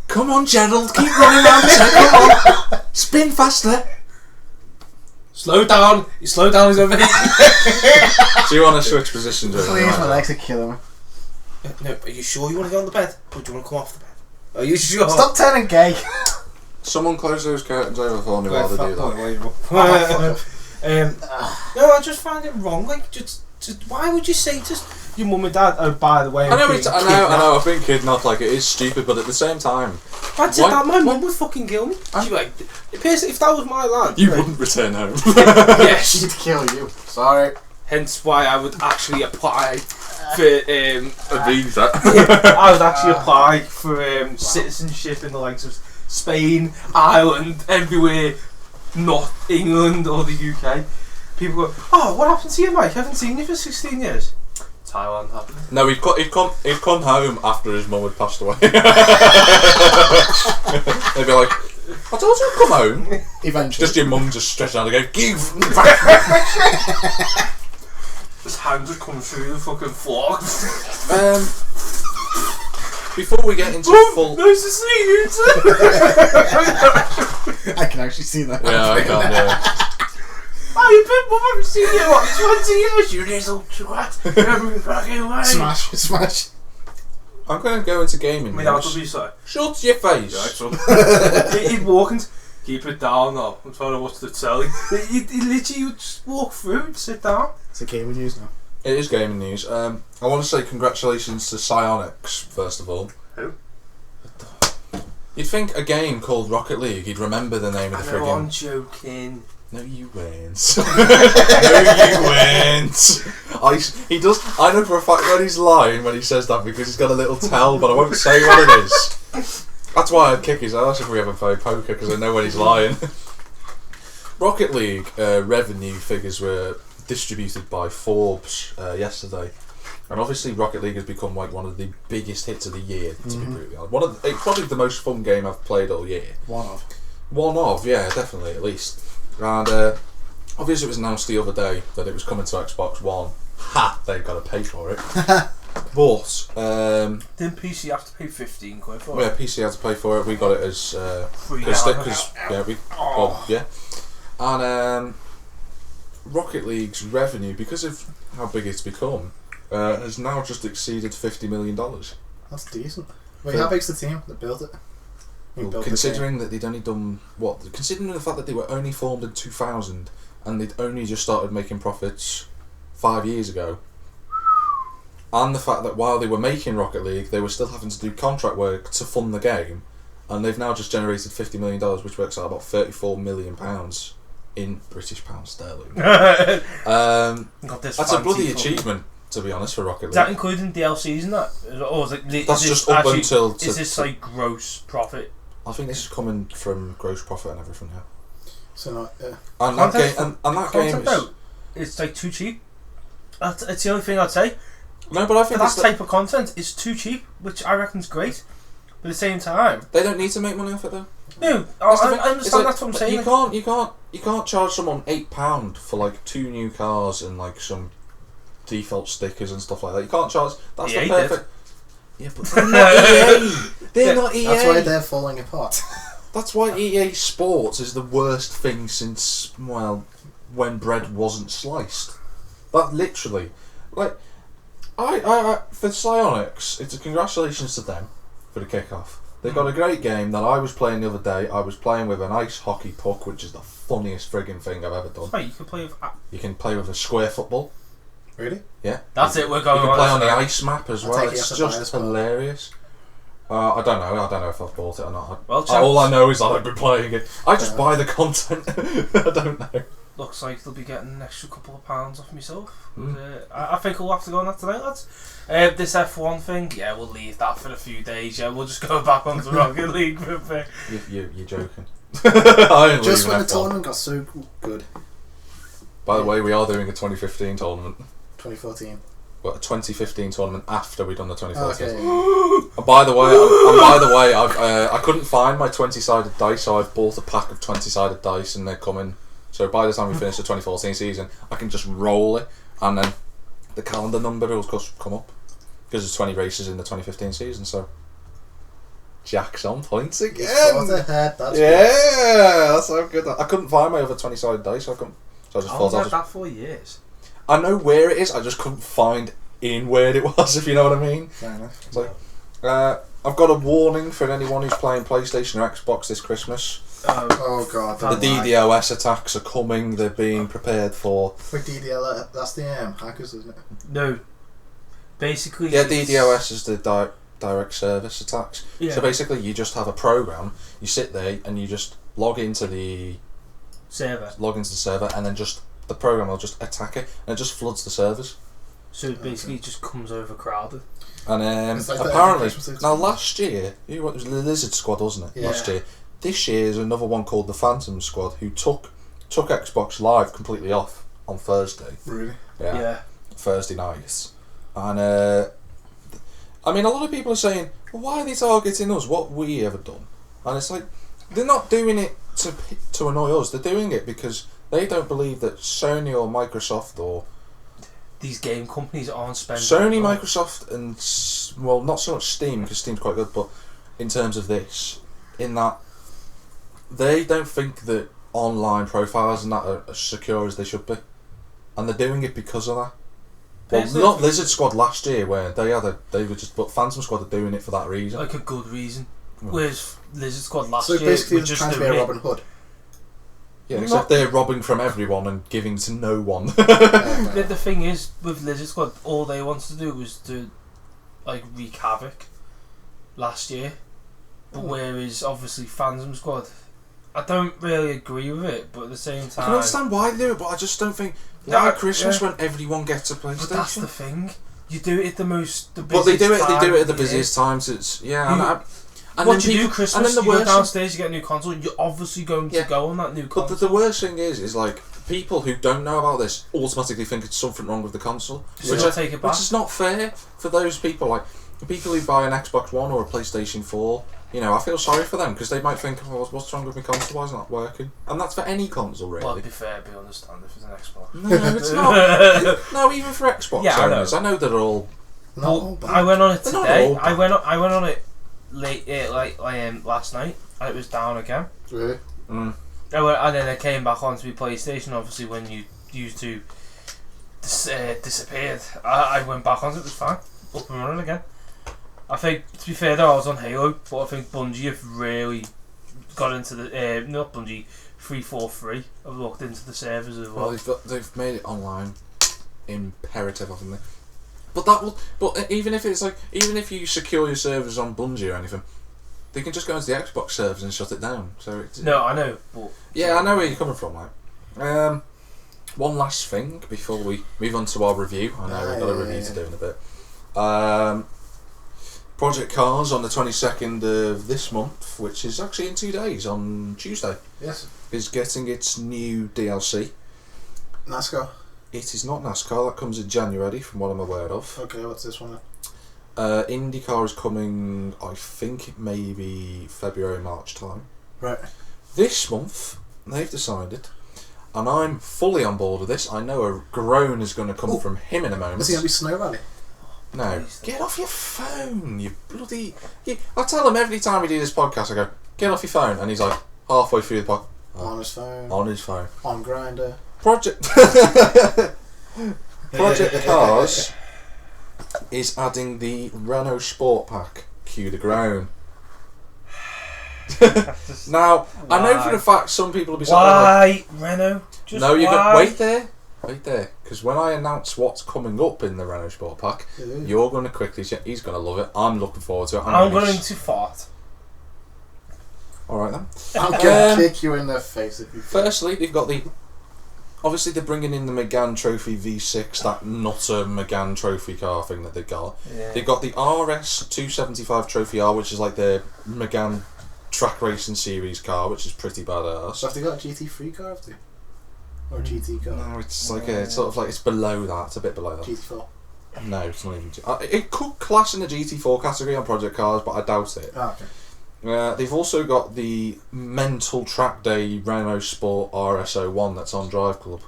Come on, Gerald, keep running around the set. Come on, spin faster. Slow down. You slow down. He's over here. Do you want to switch positions? Please, my legs are killing me. No, are you sure you want to get on the bed, or do you want to come off the bed? Are you sure? Stop turning gay. Someone close those curtains over for me while they do that. No, I just find it wrong. Like, just why would you say to your mum and dad? Oh, by the way, I know. I've been kidnapped. Like, it is stupid, but at the same time, I'd say that my mum would fucking kill me. She'd be like, if that was my lad, you wouldn't return home. Yes, she'd kill you. Sorry. Hence why I would actually apply for a visa. I would actually apply for citizenship in the likes of Spain, Ireland, everywhere, not England or the UK. People go, oh, what happened to you, Mike? I haven't seen you for 16 years. Thailand happened. No, he'd come home after his mum had passed away. They'd be like, I told you I'd come home. Eventually. Just your mum just stretched out and go, give back. His hand just comes through the fucking floor. Before we get into full... Nice to see you, I can actually see that. Yeah, I can, yeah. Oh, you've been... I haven't seen you, what, 20 years, you little twat. Every fucking way. Smash. I'm going to go into gaming news. My dad will be so. Shut your face. He'd walk and... Keep it down now. I'm trying to watch the telly. He literally would just walk through and sit down. It's a gaming news now. It is gaming news. I want to say congratulations to Psyonix, first of all. Who? You'd think a game called Rocket League, you'd remember the name of the friggin'... I'm joking. No, you weren't. He does. I know for a fact when he's lying when he says that because he's got a little tell, but I won't say what it is. That's why I'd kick his ass if we ever play poker, because I know when he's lying. Rocket League revenue figures were distributed by Forbes yesterday, And obviously Rocket League has become like one of the biggest hits of the year, to be brutally honest. It's probably the most fun game I've played all year. One of, yeah, definitely, at least. And obviously it was announced the other day that it was coming to Xbox One. Ha! They've got to pay for it. But didn't PC have to pay £15 for it? yeah, PC had to pay for it. We got it as Free because and Rocket League's revenue, because of how big it's become, has now just exceeded $50 million. That's decent. Wait, how big's the team that built it? Well, considering that they'd only done considering the fact that they were only formed in 2000 and they'd only just started making profits 5 years ago. And the fact that while they were making Rocket League, they were still having to do contract work to fund the game, and they've now just generated $50 million, which works out about £34 million in British pounds sterling. That's a bloody achievement, to be honest, for Rocket League. Is that including DLCs and that? Or is it, that's just up until... Is this like gross profit? I think this is coming from gross profit and everything, yeah. So not... And that game, and that game is... It's like too cheap. It's the only thing I'd say. No, but I think for that type of content, it's too cheap, which I reckon's great. But at the same time, they don't need to make money off it though. No, I understand. That's what I'm saying. You can't charge someone £8 for like 2 new cars and like some default stickers and stuff like that. You can't charge. That's the perfect. Yeah, but they're not EA. They're not EA. That's why they're falling apart. That's why EA Sports is the worst thing since when bread wasn't sliced. That literally, like. I for Psyonix, it's a congratulations to them for the kickoff. They've got a great game that I was playing the other day. I was playing with an ice hockey puck, which is the funniest frigging thing I've ever done. Wait, you can play with a square football. Really? Yeah. That's it. We're going. You can play on the ice map as well. It's just hilarious. I don't know if I've bought it or not. Well, all I know is that I've been playing it. I just buy the content. I don't know. Looks like they'll be getting an extra couple of pounds off myself. I think we'll have to go on that tonight, lads. This F1 thing, yeah, we'll leave that for a few days. Yeah, we'll just go back onto Rocket League for a bit. You're joking. Just when the tournament got so good. By the way, we are doing a 2015 tournament. 2014. Well, a 2015 tournament after we've done the 2014. Okay. And by the way, I couldn't find my 20-sided dice, so I've bought a pack of 20-sided dice, and they're coming. So by the time we finish the 2014 season, I can just roll it, and then the calendar number will come up, because there's 20 races in the 2015 season. So Jack's on points again. That's so good. I couldn't find my other 20-sided dice, so I just thought I've had that for years. I know where it is. I just couldn't find in where it was. If you know what I mean. Fair enough. So, I've got a warning for anyone who's playing PlayStation or Xbox this Christmas. Oh god. The DDoS attacks are coming. They're being prepared for. For DDoS, that's the hackers, isn't it? No. Basically. Yeah, DDoS is the direct service attacks. Yeah. So basically, you just have a program. You sit there and you just log into the server, and then just the program will just attack it, and it just floods the servers. So basically, it just comes overcrowded. And apparently, now last year, it was the Lizard Squad, wasn't it? Yeah. Last year. This year is another one called the Phantom Squad, who took Xbox Live completely off on Thursday. Really? Yeah. Thursday nights. And I mean, a lot of people are saying, well, why are they targeting us? What have we ever done? And it's like, they're not doing it to annoy us. They're doing it because they don't believe that Sony or Microsoft or these game companies aren't spending. Sony, Microsoft, and not so much Steam, because Steam's quite good, but in terms of this, in that they don't think that online profiles and that are as secure as they should be, and they're doing it because of that. Well, not Lizard Squad last year, where they were just, but Phantom Squad are doing it for that reason. Like a good reason. Whereas Lizard Squad last year, so basically, just trying to be a Robin Hood. Yeah, except they're robbing from everyone and giving to no one. The thing is, with Lizard Squad, all they wanted to do was to wreak havoc last year. But whereas obviously Phantom Squad, I don't really agree with it, but at the same time, I can understand why they do it, but I just don't think at Christmas when everyone gets a PlayStation. But that's the thing. You do it at the busiest but they do it at the busiest times. It's and what you do Christmas, you go downstairs, you get a new console, you're obviously going to go on that new console. But the worst thing is like, people who don't know about this automatically think it's something wrong with the console, Should I take it back? which is not fair for those people. Like the people who buy an Xbox One or a PlayStation 4, you know, I feel sorry for them because they might think, oh, what's wrong with my console? Why is it not working? And that's for any console, really. Well, to be fair, I understand if it's an Xbox. No, it's not. No, even for Xbox owners, I know they're all. No, I went on it They're not today. all I went on it late, last night, and it was down again. Really? Mm. And then I came back onto my PlayStation. Obviously, when you used to disappeared, I went back onto it. It was fine, up and running again. I think, to be fair though, I was on Halo, but I think Bungie have really got into the not Bungie 343. I've looked into the servers as well. They've made it online imperative, haven't they? But that will. But even if it's like, even if you secure your servers on Bungie or anything, they can just go into the Xbox servers and shut it down. So it's, no, I know, but yeah, I know where you're coming from, like. One last thing before we move on to our review. I know we've got a review to do in a bit. Project Cars on the 22nd of this month, which is actually in 2 days, on Tuesday. Yes. Is getting its new DLC. NASCAR. It is not NASCAR, that comes in January from what I'm aware of. Okay, what's this one then? IndyCar is coming, I think it may be February, March time. Right. This month, they've decided, and I'm fully on board with this. I know a groan is going to come from him in a moment. Is it going to be Snow Rally? No. Get off your phone, you bloody... I tell him every time we do this podcast, I go, get off your phone, and he's like, halfway through the podcast. On his phone. On his phone. On Grindr. Project Cars is adding the Renault Sport Pack. Cue the groan. Now, I know for a fact some people will be saying, why Renault? Just no, you why? go wait there, because when I announce what's coming up in the Renault Sport Pack, you're going to quickly check. He's going to love it. I'm looking forward to it. I'm going to fart. All right then. I'm going to kick you in the face if you. Firstly, they've got the. Obviously, they're bringing in the Megane Trophy V6, that nutter Megane Trophy car thing that they got. Yeah. They've got the RS 275 Trophy R, which is like the Megane track racing series car, which is pretty badass. So have they got a GT3 car, have they? Or a GT car? No, it's like it's sort of like it's below that. It's a bit below that. GT4. No, it's not even. It could class in the GT4 category on Project Cars, but I doubt it. Oh, okay. They've also got the mental track day Renault Sport RS01 that's on Drive Club.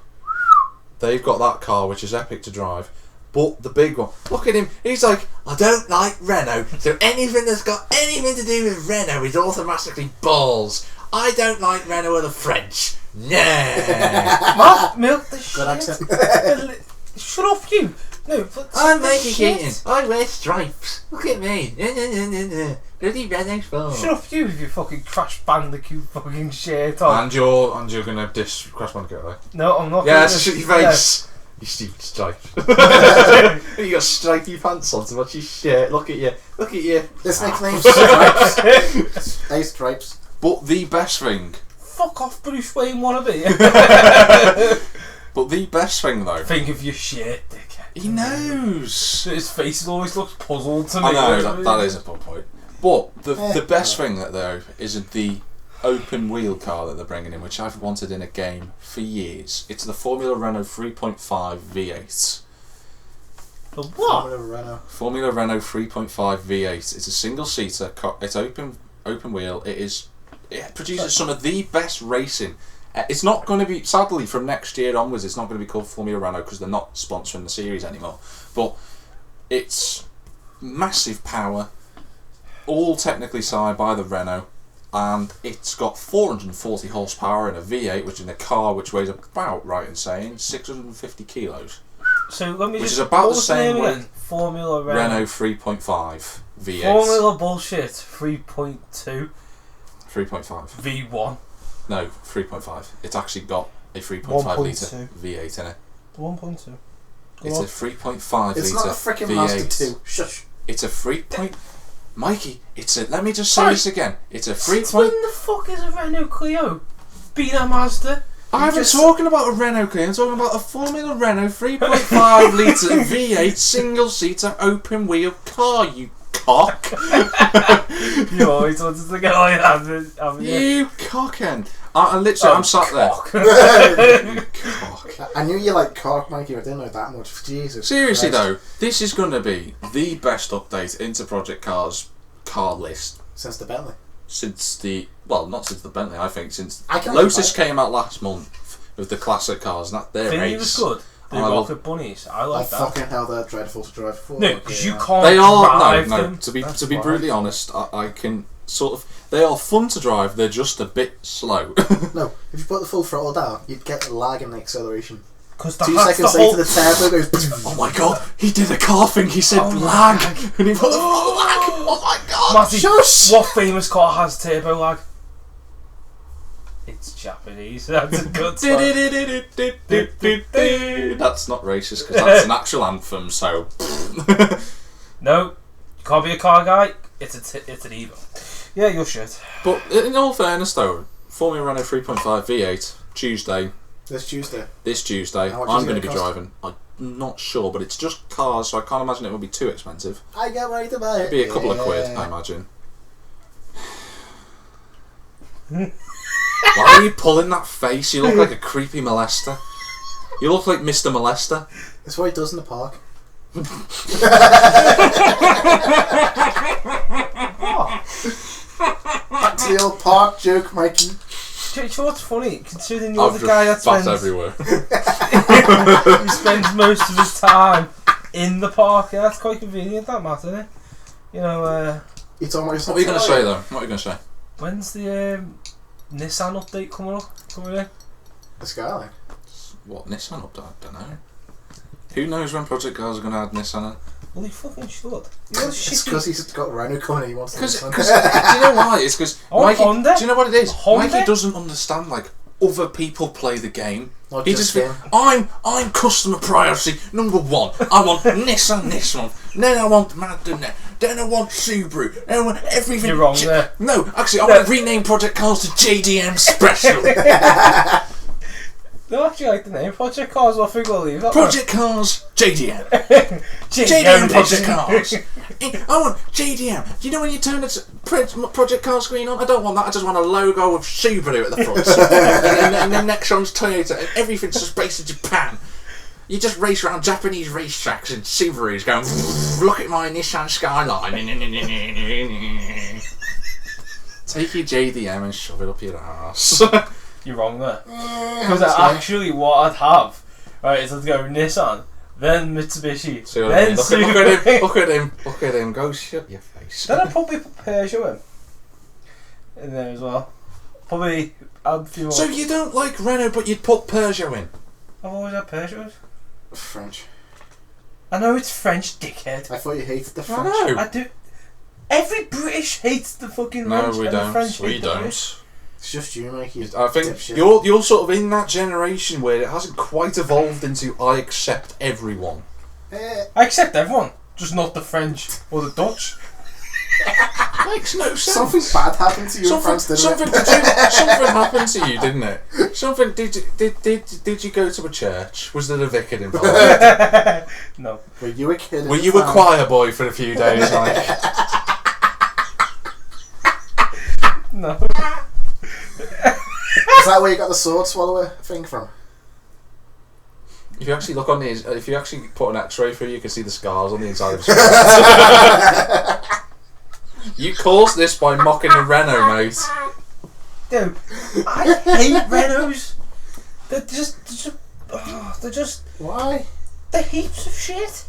They've got that car, which is epic to drive. But the big one, look at him, he's like, I don't like Renault, so anything that's got anything to do with Renault is automatically balls. I don't like Renault or the French. Nah. Mark, milk the shit. Good accent. Shut up, you. No, but I'm Mikey Keating. I wear stripes. Look at me. Bloody Renault Sport. Shut up, you, with your fucking Crash Bandicoot fucking shirt on. And you're gonna diss Crash Bandicoot, right? No, I'm not. Yeah, it's just your face. You stupid stripe. You got stripy pants on to match your shirt. Look at you. Look at you. This nickname's Stripes. Hey, Stripes. But the best thing. Fuck off, Bruce Wayne wannabe. But the best thing though. Think of your shit, dickhead. He knows. His face always looks puzzled to me. I know that is a good point. But the best thing that though is the open wheel car that they're bringing in, which I've wanted in a game for years. It's the Formula Renault 3.5 V8. The what? Formula Renault 3.5 V8. It's a single seater. It's open wheel. It produces some of the best racing. It's not going to be, sadly, from next year onwards, it's not going to be called Formula Renault because they're not sponsoring the series anymore. But it's massive power, all technically signed by the Renault, and it's got 440 horsepower in a V8, which is in a car which weighs about, right in saying, 650 kilos. So let me which just, is about the same name weight. again? Formula Renault 3.5 V8. Formula bullshit 3.2 3.5. V1. No, 3.5. It's actually got a 3.5 litre V8 in it. 1.2. It's a 3.5 litre It's not a freaking V8. Mazda 2. Shush. It's a 3. Mikey, it's a. Let me just say this again. It's a 3. When the fuck is a Renault Clio? Beat a Mazda? I'm not talking about a Renault Clio. I'm talking about a Formula Renault 3.5 litre V8 single seater open wheel car. You cock. You always wanted to go like that, haven't you? You cockend. I'm sat there. Cock. You cock. I knew you like cock, Mikey, but I didn't know that much. Jesus. Seriously Christ. though, this is going to be the best update into Project Cars car list Since the Bentley. not since the Bentley. I think since I can Lotus came out last month with the classic cars. And their Thingy race was good. The I love- rocket bunnies. I Oh, like that. fucking hell, they're dreadful to drive for. No, because you Yeah. can't They are drive no. them. To be That's to be why. brutally honest, I can sort of. They are fun to drive. They're just a bit slow. No, if you put the full throttle down, you'd get lag in the acceleration. Because 2 that's seconds the later, whole... the turbo goes. Oh my god, he did a car thing. He said Oh my lag, God. and he put the lag. Oh my god! Matty, Shush! what famous car has turbo lag? It's Japanese. That's a good song. That's not racist because that's an actual anthem. So No, you can't be a car guy. It's an Evo. Yeah, you're shit. But in all fairness, though, Formula Renault 3.5 V8 Tuesday. This Tuesday. This Tuesday, How much I'm is it going to be gonna cost? driving. I'm not sure, but it's just cars, so I can't imagine it will be too expensive. I get ready to buy it. It'd be a couple of quid, I imagine. Why are you pulling that face? You look like a creepy molester. You look like Mr. Molester. That's what he does in the park. Back to the old park joke, Mikey. Do you know what's funny? Considering you're I've the guy that just spat spends, everywhere. he spends most of his time in the park. Yeah, that's quite convenient, that Matt, isn't it? You know, You talking about What are you going to say, though? What are you going to say? when's the Nissan update coming in? The Skyline. What, Nissan update? I don't know. Who knows when Project Cars are going to add Nissan in? Well, he fucking should. You know, It's because he's got Renault coming and he wants to Because, do do you know why? It's because Oh, Mikey. Honda? Do you know what it is? Honda? Mikey doesn't understand like other people play the game. Not He just just him. thinks, I'm customer priority number one. I want Nissan this one. Then I want Mazda. Then I want Subaru. Then I want everything. You're wrong there. No, actually, I want to rename Project Cars to JDM Special. No, actually, I like the name. Project Cars, I think we'll leave that. Project Cars JDM. JDM Project Cars. I want JDM. Do you know when you turn the Project Car screen on? I don't want that. I just want a logo of Subaru at the front. and then next one's Toyota. And everything's just based in Japan. You just race around Japanese racetracks and Subarus going, look at my Nissan Skyline. Take your JDM and shove it up your ass. You're wrong there. Because actually, what I'd have, right, is I'd go Nissan, then Mitsubishi, See what I then mean? Subaru. Look at him. Go shut your face. Then I'd probably put Peugeot in there as well. Probably add a few more. So you don't like Renault, but you'd put Peugeot in? I've always had Peugeot. French. I know it's French, dickhead. I thought you hated the I French. know. I do. Every British hates the fucking No, French. we and the don't. French We hate the British. don't. It's just you, Mikey. I think Dipshit. you're sort of in that generation where it hasn't quite evolved into I accept everyone. I accept everyone, just not the French or the Dutch. Makes no sense. Something bad happened to you in France, didn't something happened to you, didn't it? Something did you go to a church? Was there a vicar involved? No. it? Were you a kid? Were you a choir boy for a few days? Like, No. Is that where you got the sword swallower thing from? if you actually look on the, if you actually put an X-ray through, you can see the scars on the inside of his face. You caused this by mocking the Renault, mate. Dude, I hate Renaults. They're just Why? they're heaps of shit.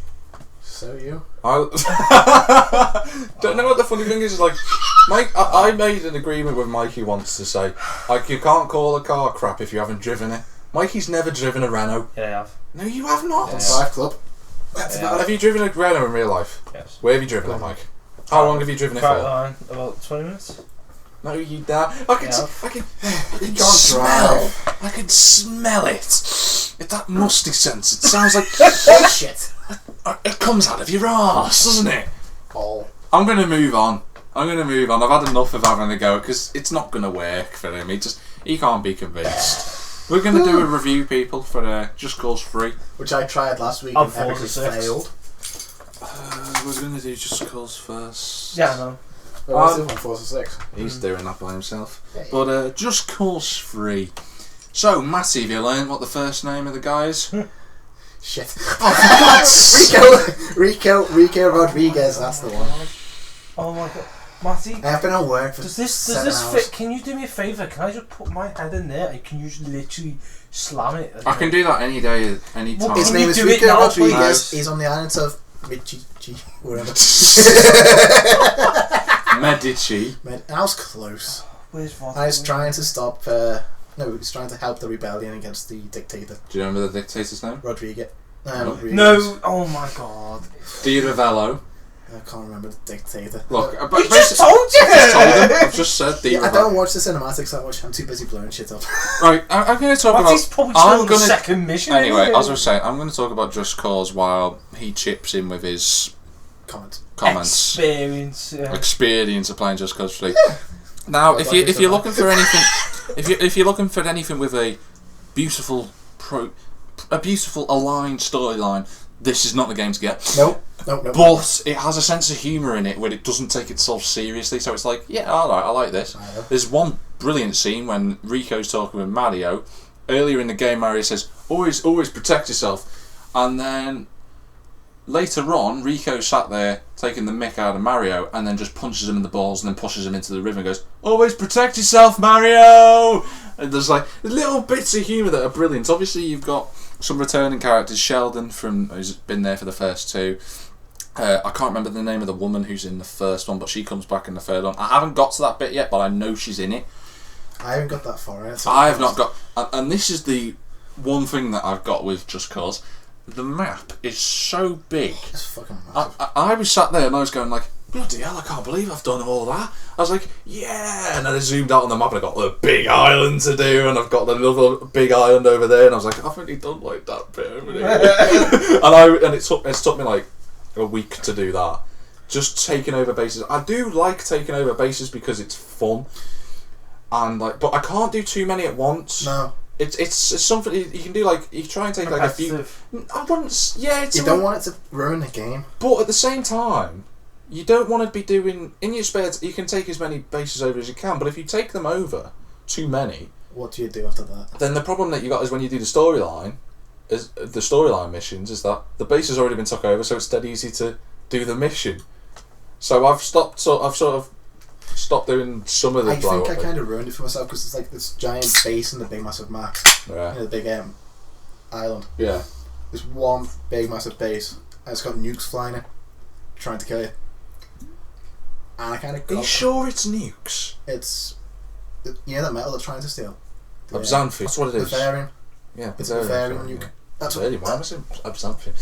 So you. I don't know what the funny thing is. Like, Mike, I made an agreement with Mikey once to say, like, you can't call a car crap if you haven't driven it. Mikey's never driven a Renault. Yeah, I have. No, you have not. Drive club. That's Yeah. about. Have you driven a Renault in real life? Yes. Where have you driven it, Mike? How long have you driven it Quite for? line, about 20 minutes. No, you don't. I can can't smell. I can smell it. It's that musty sense. It sounds like Shit. it comes out of your arse, doesn't it? All. I'm gonna move on. I've had enough of having a go because it's not gonna work for him. He can't be convinced. We're gonna do a review, people, for Just Cause 3. Which I tried last week I'm and epically 46. failed. We're gonna do Just Cause first. Yeah, I know. What's the 146? He's doing that by himself. Yeah. But Just Cause 3. So, Matty, have you learned what the first name of the guy is? Shit. Oh, Rico Rodriguez, that's the one. Oh my god. Matty, I've been at work for does this 7 hours. fit? Can you do me a favour? Can I just put my head in there and can you just literally slam it? I can do that any day, any time. His Can name you is do it Rico now, Rodriguez. please? He's on the islands of whatever. Medici. I was close. Where's Rod? I was trying to stop. No, he was trying to help the rebellion against the dictator, Do you remember the dictator's name? Rodriguez. No. Rodriguez. No, oh my god. Di Ravello. I can't remember the dictator. Look, I just told you! I've just said Di Yeah, I Ravello. don't watch the cinematics that much. I'm too busy blowing shit up. Right, I'm going to talk Matty's about... probably still on the second mission. Anyway, anyway. as I was saying, I'm going to talk about Just Cause while he chips in with his comments. Experience. Yeah. Experience of playing Just Cause 3. Now, if you're looking for anything, if you're looking for anything with a beautiful aligned storyline, this is not the game to get. Nope. But it has a sense of humour in it where it doesn't take itself seriously. So it's like, yeah, alright, I like this. There's one brilliant scene when Rico's talking with Mario. Earlier in the game, Mario says, "Always protect yourself," and then later on, Rico sat there taking the mick out of Mario and then just punches him in the balls and then pushes him into the river and goes, "Always protect yourself, Mario!" And there's like little bits of humour that are brilliant. Obviously, you've got some returning characters. Sheldon, who's been there for the first two. I can't remember the name of the woman who's in the first one, but she comes back in the third one. I haven't got to that bit yet, but I know she's in it. I haven't got that far in it. I have not got... And this is the one thing that I've got with Just Cause. The map is so big. It's fucking massive. I was sat there and I was going like, bloody hell, I can't believe I've done all that. I was like, yeah, and then I zoomed out on the map and I got the big island to do, and I've got another big island over there, and I was like, I've only done like that bit over there. and it took me like a week to do that. Just taking over bases. I do like taking over bases because it's fun, and like, but I can't do too many at once. No. It's something you can do. Like you try and take like a few. I wouldn't. Yeah, it's you don't want it to ruin the game. But at the same time, you don't want to be doing in your spare. You can take as many bases over as you can, but if you take them over too many, what do you do after that? Then the problem that you got is when you do the storyline, missions, is that the base has already been took over, so it's dead easy to do the mission. So I've sort of stopped doing some of the. I think I kind of ruined it for myself because it's like this giant base and the big massive map. Yeah. The big island. Yeah. There's one big massive base and it's got nukes flying in, trying to kill you. And I kind of. Are you sure it's nukes? It's that metal they're trying to steal. Absanthium. That's what it is. Bavarian. Yeah, it's a Bavarian nuke. That's really why am I saying Absanthium?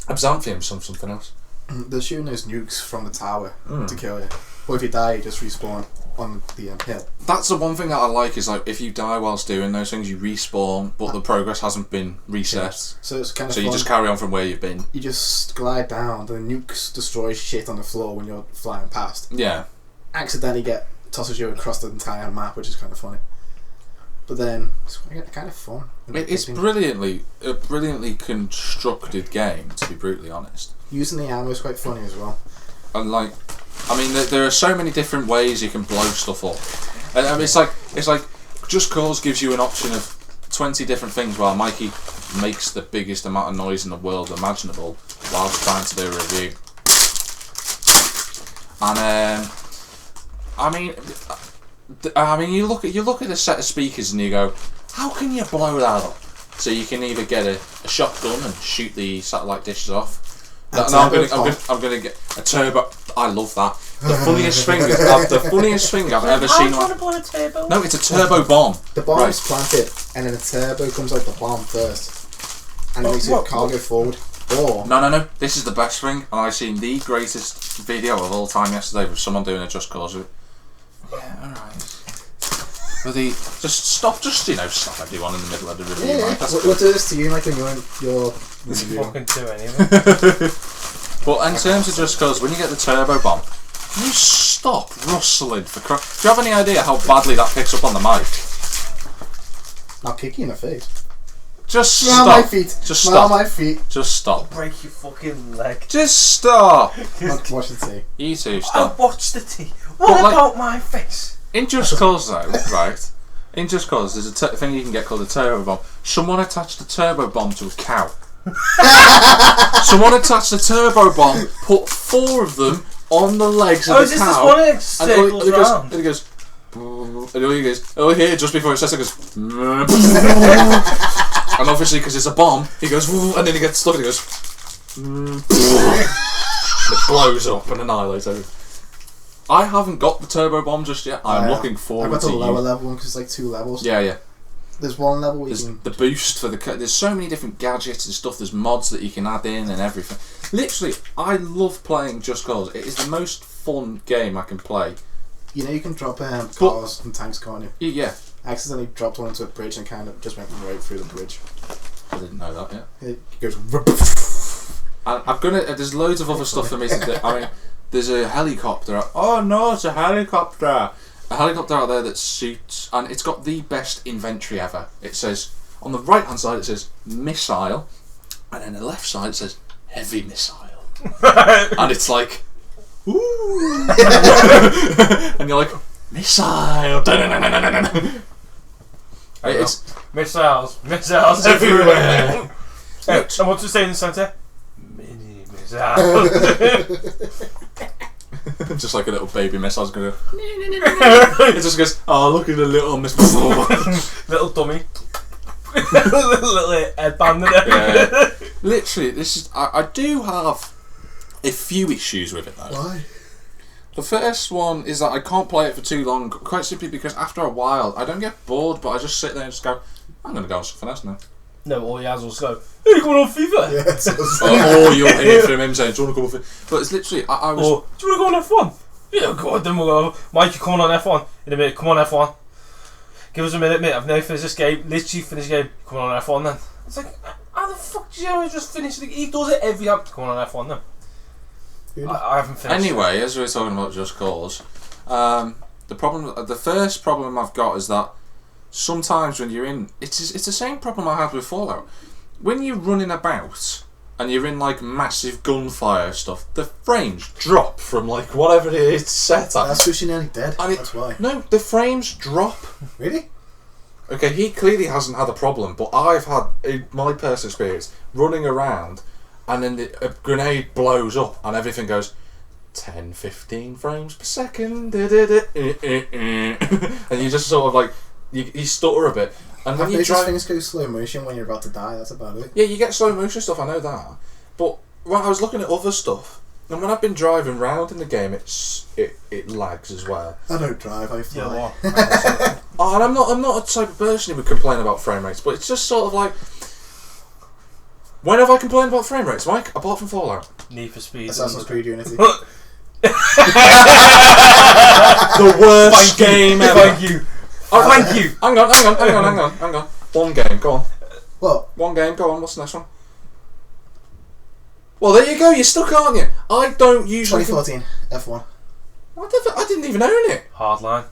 Absanthium's something else. They're shooting those nukes from the tower to kill you. But if you die, you just respawn on the hill. That's the one thing that I like is like if you die whilst doing those things, you respawn, but the progress hasn't been reset. Yes. So it's kind of. So you just carry on from where you've been. You just glide down. The nukes destroy shit on the floor when you're flying past. Yeah. Accidentally tosses you across the entire map, which is kind of funny. But then it's kind of fun. It's a brilliantly constructed game, to be brutally honest. Using the ammo is quite funny as well. And like, I mean, there are so many different ways you can blow stuff up. And I mean, it's like Just Cause gives you an option of 20 different things, while Mikey makes the biggest amount of noise in the world imaginable whilst trying to do a review. And I mean, you look at a set of speakers and you go, how can you blow that up? So you can either get a shotgun and shoot the satellite dishes off. I'm gonna get a turbo. I love that. The funniest thing I've ever seen. No, it's a turbo bomb. The bomb is planted, and then the turbo comes out the bomb first, and it makes your car go forward. Or no. This is the best thing, and I seen the greatest video of all time yesterday with someone doing a Just Cause. Yeah, alright. But just stop everyone in the middle of the review. Yeah. We'll do this to you, like when you're in your review. Fucking do anything. But in terms of Just Cause, when you get the turbo bomb, you stop rustling for crap. Do you have any idea how badly that picks up on the mic? I'll kick you in the face. Just Smell stop. my feet. Just Smell stop. my feet. Just stop. Break your fucking leg. Just stop. Watch the tea. You two, I'll stop. watch the tea. What But, about my face? In Just Cause, though, right? In Just Cause, there's a thing you can get called a turbo bomb. Someone attached a turbo bomb to a cow. Someone attached a turbo bomb, put 4 of them on the legs of the Is this cow. one that circles around? And he goes, and he goes, oh, here, just before it says it goes, and obviously, because it's a bomb, he goes, and then he gets stuck and he goes, and it blows up and annihilates everything. I haven't got the turbo bomb just yet. I'm looking forward to I've got the lower level one because it's like 2 levels. Yeah. There's one level where There's you can... the boost for the... There's so many different gadgets and stuff. There's mods that you can add in and everything. Literally, I love playing Just Cause. It is the most fun game I can play. You know you can drop cars and tanks, can't you? Yeah. I accidentally dropped one into a bridge and kind of just went right through the bridge. I didn't know that yet. It goes... I'm gonna... There's loads of other stuff for me to do. I mean, there's a helicopter. Oh no, it's a helicopter. A helicopter out there that shoots, and it's got the best inventory ever. It says, on the right hand side it says missile, and then the left side it says heavy missile. And it's like, ooh. And you're like, missile. It's Missiles everywhere. And what's it say in the centre? Mini missiles. just like a little baby missile going to go. It just goes, oh, look at the little missile. Little dummy. Little headband in it. Yeah. Literally, this is. I do have a few issues with it though. Why? The first one is that I can't play it for too long, quite simply because after a while I don't get bored, but I just sit there and just go, I'm going to go on something else now. No, all he has will go, hey, you coming on FIFA? Yeah, it's Or you'll hear from him saying, do you want to go on FIFA? But it's literally, I was... Or, do you want to go on F1? Yeah, go on, then we'll go. Mikey, come on F1. In a minute, come on F1. Give us a minute, mate. I've now finished this game. Literally finished the game. Come on F1 then. It's like, how the fuck do you know just finished the game? He does it every time. Come on F1 then. Really? I haven't finished. Anyway, as we were talking about Just Cause, the first problem I've got is that sometimes when you're in, it's the same problem I had with Fallout. When you're running about and you're in like massive gunfire stuff, the frames drop from like whatever it is set at. That's because you're nearly dead. That's why. No, the frames drop. Really? Okay, he clearly hasn't had a problem, but I've had, in my personal experience, running around and then a grenade blows up and everything goes 10, 15 frames per second. And you just sort of like, you stutter a bit. And when you drive, things go slow motion when you're about to die, that's about it. yeah, you get slow motion stuff, I know that. But when I was looking at other stuff, and when I've been driving around in the game, it lags as well. I don't drive, I fly. Yeah, Oh, and I'm not a type of person who would complain about frame rates, but it's just sort of like, when have I complained about frame rates, Mike? Apart from Fallout. Need for Speed. Assassin's Creed Unity. The worst game ever. Thank you. Oh, Thank you. Hang on. One game, go on. What? One game, go on. What's the next one? Well, there you go. You're stuck, aren't you? I don't usually. 2014 F1. I didn't even own it. Hardline.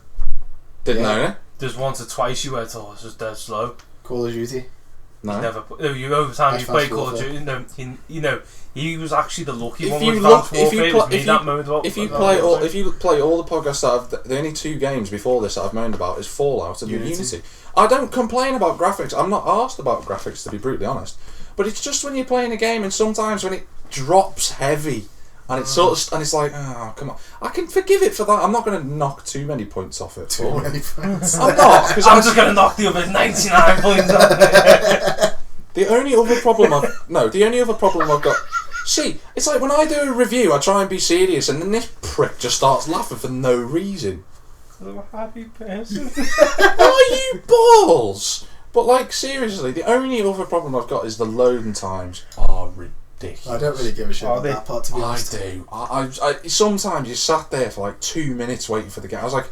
Didn't own it. There's once or twice you went, oh, this is dead slow. Call of Duty. No. Over time you Advanced played Call of Warfare. Duty. He was actually the lucky If one you with look- Advanced if Warfare. you It was pl- me if that you- moaned about. If you play all the podcasts that I've, the only 2 games before this that I've moaned about is Fallout and Unity. I don't complain about graphics. I'm not arsed about graphics, to be brutally honest. But it's just when you're playing a game and sometimes when it drops heavy and it's sort of, and it's like, oh come on, I can forgive it for that. I'm not going to knock too many points off it. Too many points. I'm not, because I'm just going to knock the other 99 points off. the only other problem I've got. See, it's like when I do a review, I try and be serious, and then this prick just starts laughing for no reason. I'm a happy person. Are you balls? But like seriously, the only other problem I've got is the loading times are ridiculous. I don't really give a shit about that part, to be I honest. do. I sometimes you sat there for like 2 minutes waiting for the game. I was like,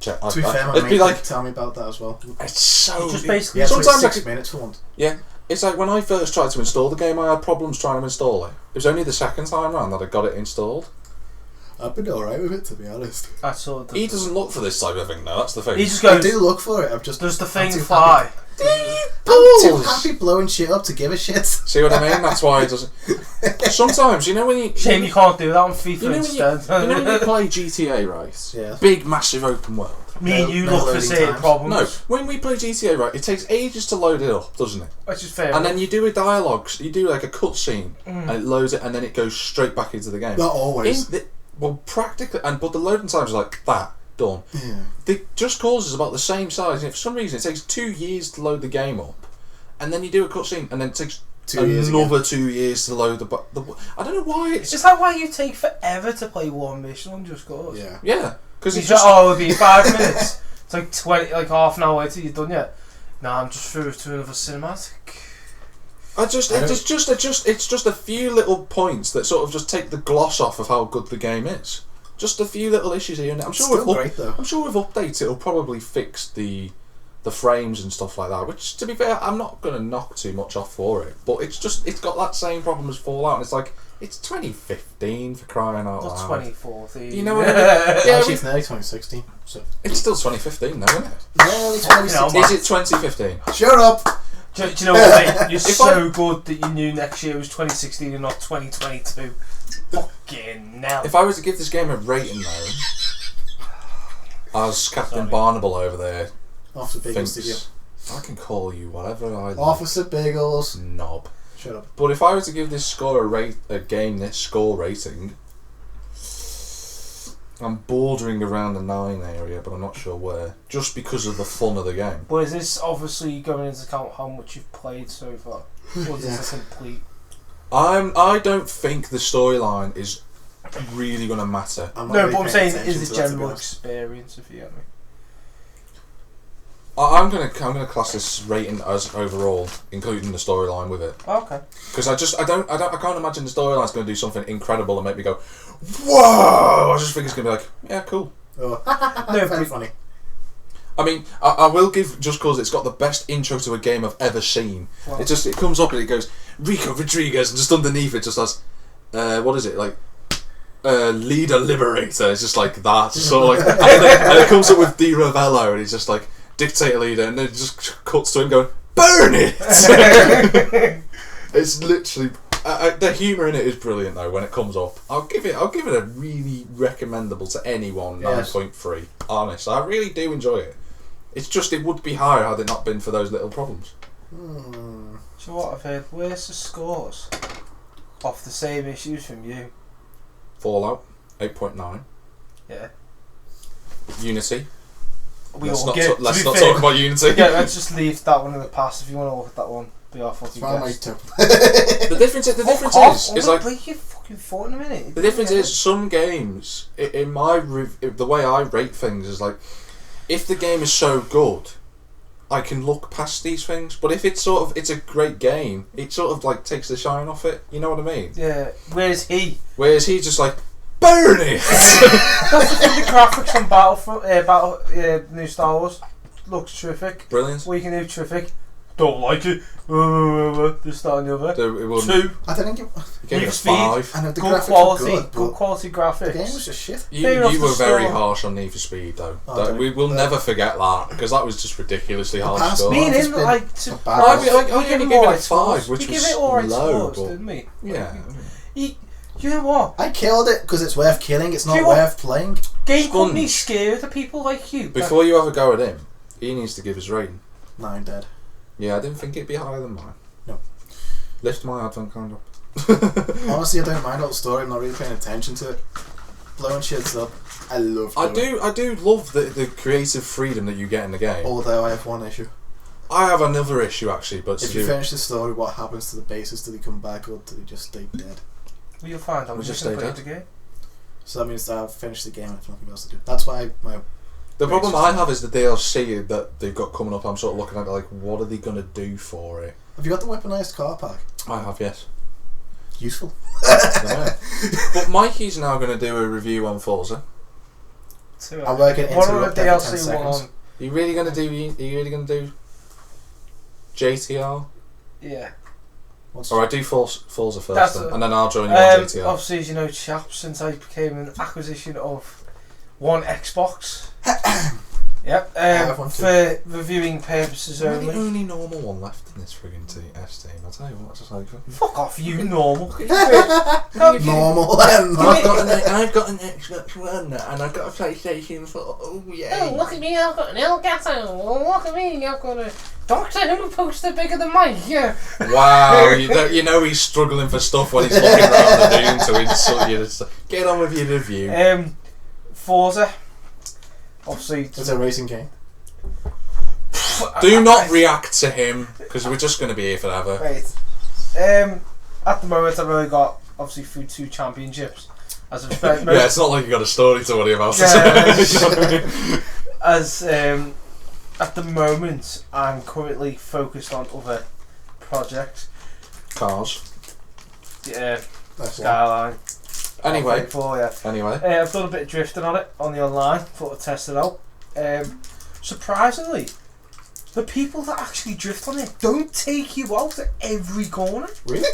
check. To be fair, my it'd be mate like, did tell me about that as well. it's so. Just basically, Yeah, sometimes sometimes I 6 minutes for once. Yeah, it's like when I first tried to install the game, I had problems trying to install it. It was only the second time round that I got it installed. I've been alright with it, to be honest. That's all. He doesn't look for this type of thing, though. That's the thing. He just I goes. do look for it. I'm just. Does the thing too fly? I'm too happy blowing shit up to give a shit. See what I mean? That's why he doesn't. Sometimes, you know when you. Shame you can't do that on FIFA You know instead. you know when you play GTA, right? Yeah. Big, massive open world. Me and you No look for loading certain times. problems. No, when we play GTA, right, it takes ages to load it up, doesn't it? Which is fair. And then you do a dialogue, you do like a cutscene, and it loads it, and then it goes straight back into the game. Not always. Well, practically, but the loading times are like that, done. Yeah. The Just Cause is about the same size, and for some reason it takes 2 years to load the game up, and then you do a cutscene, and then it takes 2 years another again. 2 years to load the. I don't know why it's Is that why you take forever to play one mission on Just Cause? Yeah. because It's it's just. it'll be 5 minutes. It's like 20, like half an hour later you're done yet. Nah, I'm just through to another cinematic. It's just a few little points that sort of just take the gloss off of how good the game is. Just a few little issues here and there. I'm sure Still great though. I'm sure with updates it'll probably fix the frames and stuff like that. Which, to be fair, I'm not going to knock too much off for it. But it's got that same problem as Fallout. And it's like it's 2015 for crying out Not loud. 2014. You know what I mean? Yeah, Actually, it's nearly 2016. So. it's still 2015 now, isn't it? Nearly 2016. Is it 2015? Shut up! Do you know what, mate? You're If so good that you knew next year was 2016 and not 2022. Fucking hell. If I was to give this game a rating though, as Captain Barnable over there Officer Bagels thinks, Studio. I can call you whatever I like. Officer Bagels. Knob. Shut up. But if I was to give this score this score rating, I'm bordering around the 9 area, but I'm not sure where. Just because of the fun of the game. But is this obviously going into account how much you've played so far? Or is this a complete... I don't think the storyline is really going to matter. I'm not No, really but I'm paying saying attention is to it that, to be general honest. experience, if you get me? I'm gonna class this rating as overall, including the storyline with it. Okay. Because I can't imagine the storyline's going to do something incredible and make me go, whoa! I just think it's going to be like, yeah, cool. Oh. No, Very but- funny. I mean, I will give, just because it's got the best intro to a game I've ever seen. Wow. It comes up and it goes, Rico Rodriguez, and just underneaż it just has, what is it, like, leader liberator. It's just like that. Sort of like, and it comes up with Di Ravello, and he's just like, dictator leader, and then it just cuts to him going, burn it! It's literally... the humour in it is brilliant though when it comes up. I'll give it a really recommendable to anyone 9.3. Honest, I really do enjoy it. It's just it would be higher had it not been for those little problems. So what I've heard, where's the scores off the same issues from you? Fallout 8.9. Yeah. Unity. Let's Let's not talk about Unity. Yeah, let's just leave that one in the past. If you want to look at that one, be our fucking Fine, mate, guest. too. The difference is like break your fucking foot in a minute. the difference is some games in my the way I rate things is like if the game is so good, I can look past these things. But if it's a great game, it sort of like takes the shine off it. You know what I mean? Yeah. Where's he? Whereas he's just like burn it. That's the thing. The graphics on Battle new Star Wars looks terrific. Brilliant. What you can do, terrific. Don't like it. This, that, and the other. It wouldn't- 2. I didn't give. You gave it a Speed. 5. I know the Good graphics quality. were good, Good but quality the graphics. game was just shit. Fair enough, You the were very story. harsh on Need for Speed though. Oh, don't We will you? never forget that because that was just ridiculously harsh. past Score. Me and It's him, been like, to, a bad I one. only give gave him it a alright 5, scores. which we was give it alright low, scores, but- didn't we? Yeah. You know what? I killed it because it's worth killing. It's Do not you what? worth playing. Game Sponge. companies scared of people like you. Before you have a go at him, he needs to give his rating. 9 dead. Yeah, I didn't think it'd be higher than mine. No. Lift my advent calendar. Honestly, I don't mind all the story. I'm not really paying attention to it. Blowing shits up. I love doing it. I do love the creative freedom that you get in the game. Although I have one issue. I have another issue actually, but If you finish the story, what happens to the bases? Do they come back or do they just stay dead? Well, you'll find out. We'll just when you stay play the game. So that means that I've finished the game and I have nothing else to do. That's why my... the problem I have is the DLC that they've got coming up. I'm sort of looking at it like, what are they going to do for it? Have you got the weaponized car park? I have, yes. Useful. Yeah. But Mikey's now going to do a review on Forza. I'm working into One on the it every 10 DLC, one seconds. on. Are you really going to do JTR? Yeah. Alright, do Forza first That's then, and then I'll join you on GTA. Obviously, as you know, chaps, since I became an acquisition of one Xbox. Yep. For reviewing purposes You're only. the only normal one left in this friggin' S team. I'll tell you what, it's just like Fuck off, you normal. Normal. I've got an Xbox One and I've got a PlayStation 4. Oh yeah. Oh, look at me, I've got an Elgato. Oh, look at me, I've got a Doctor Who poster bigger than mine. Yeah. Wow, you know he's struggling for stuff when he's looking around the room to insult you. Just get on with your review. Forza. Obviously, It's a racing game. Do not react to him because we're just going to be here forever. Right. At the moment, I've only got obviously through 2 championships. As I've spent Yeah, it's not like you got a story to worry about. As at the moment, I'm currently focused on other projects. Cars. Yeah, That's Skyline. Anyway. Anyway, I've done a bit of drifting on it on the online. Thought I'd test it out. Surprisingly, the people that actually drift on it don't take you out at every corner. Really?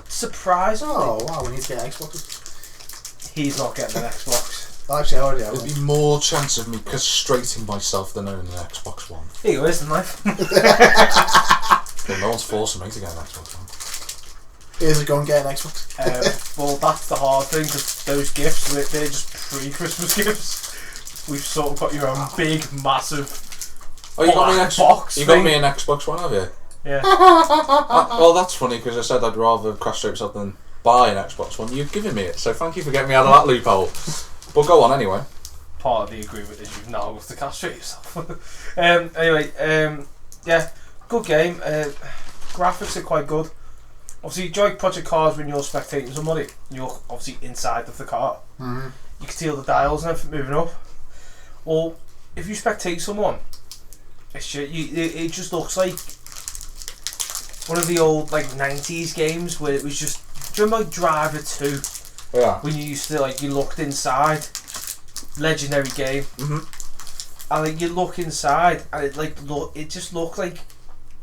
Surprisingly. Oh wow, we need to get Xboxes. He's not getting an Xbox. Actually, I already have There'd one. be more chance of me castrating myself than owning an Xbox One. Here you go, here's the knife. Well, no one's forcing me to get an Xbox One. Here's a go and get an Xbox. Well, that's the hard thing, because those gifts, they're just pre-Christmas gifts. We've sort of got your own big, massive Oh, you got me an box You got thing. me an Xbox One, have you? Yeah. Well, that's funny because I said I'd rather castrate myself than buy an Xbox One. You've given me it, so thank you for getting me out of that loophole. But go on anyway. Part of the agreement is you've now got to castrate yourself. Anyway, yeah, good game. Graphics are quite good. Obviously, you enjoy Project Cars when you're spectating somebody. You're obviously inside of the car. Mm-hmm. You can see all the dials and everything moving up. Well, if you spectate someone, it just looks like one of the old like 90s games where it was just. Do you remember like Driver 2? Yeah. When you used to you looked inside. Legendary game. Mhm. And you look inside and it just looked like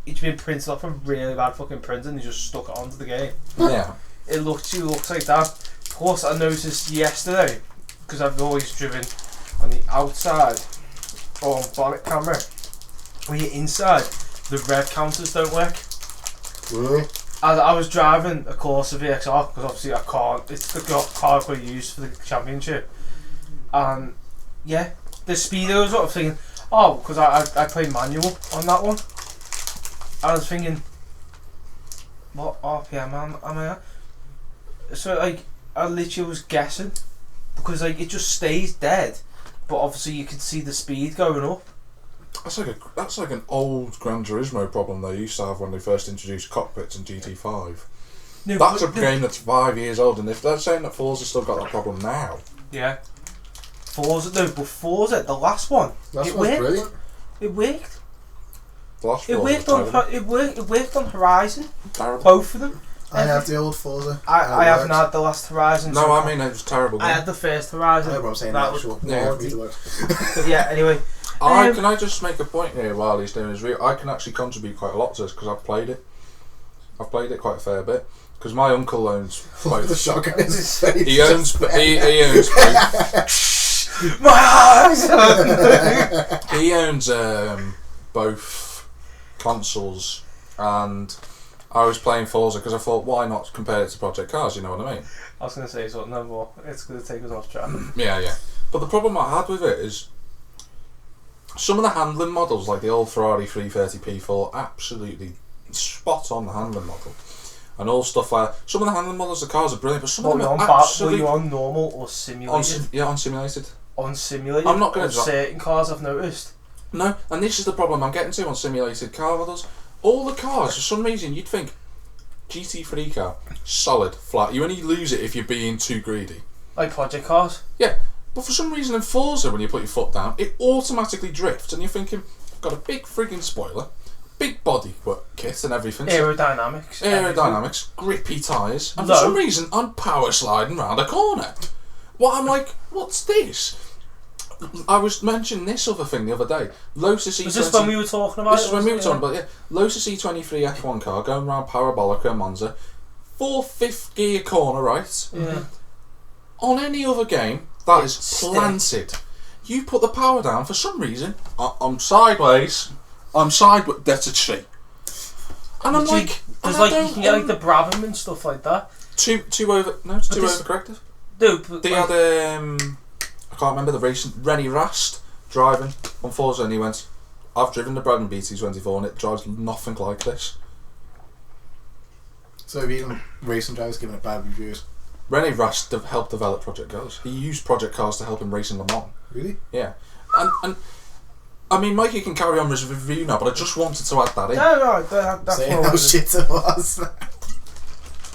it's been printed off a really bad fucking print and they just stuck it onto the game. Yeah. It looks like that. Plus, I noticed yesterday, because I've always driven on the outside or on bonnet camera, when you're inside, the rev counters don't work. Really? I was driving a Corsa VXR, because obviously I can't, it's the car I've got to use for the championship. And yeah, the speedo was sort of thinking, oh, because I play manual on that one. I was thinking, what RPM am I at? So I literally was guessing, because it just stays dead, but obviously you can see the speed going up. That's like an old Gran Turismo problem they used to have when they first introduced cockpits in GT5. No, That's a game that's 5 years old, and if they're saying that Forza's still got that problem now, yeah. Forza, the last one. That's it one's worked. brilliant. It worked. the last It Forza worked was on. terrible. It worked on Horizon. Terrible. Both of them. I have the old Forza. I haven't had the last Horizon. No, so I mean it was terrible. I had the first Horizon. I know what I'm saying. That The was actual naughty. the works. But yeah. Anyway. Can I just make a point here while he's doing his review? I can actually contribute quite a lot to this because I've played it. I've played it quite a fair bit because my uncle owns both. The shotgun in his face. He owns both. My eyes. He owns both consoles, and I was playing Forza because I thought, why not compare it to Project Cars? You know what I mean? I was going to say something, no more. It's going to take us off track. Yeah. But the problem I had with it is some of the handling models, like the old Ferrari 330 P4, absolutely spot on the handling model. And all stuff like some of the handling models of the cars are brilliant, but some of them are Were absolutely you on normal or simulated? on simulated. On simulated. I'm not gonna on certain cars I've noticed. No, and this is the problem I'm getting to on simulated car models. All the cars, for some reason, you'd think GT3 car, solid, flat. You only lose it if you're being too greedy. Like Project Cars. Yeah, but for some reason in Forza, when you put your foot down, it automatically drifts, and you're thinking, I've got a big frigging spoiler, big body kit and everything. Aerodynamics. Grippy tyres, and for some reason I'm power sliding round a corner. I'm like, what's this? I was mentioning this other thing the other day. Lotus E20. Was this when we were talking about This is when we were talking about, yeah. Lotus E23 F1 car going around Parabolica, Monza. 4th gear corner, right? Yeah. On any other game, that is planted. You put the power down for some reason. I'm sideways. That's a tree. And I'm like, there's like you can get like the Brabham and stuff like that. It's too overcorrective. No, but They had I can't remember the race. Rennie Rast driving on Forza, and he went, "I've driven the Brabham BT24, and it drives nothing like this." So even racing drivers giving it bad reviews. Rennie Rast helped develop Project Cars. He used Project Cars to help him race in Le Mans. Really? Yeah, and I mean, Mikey can carry on with his review now, but I just wanted to add that in. no, that's Saying what how shit it was.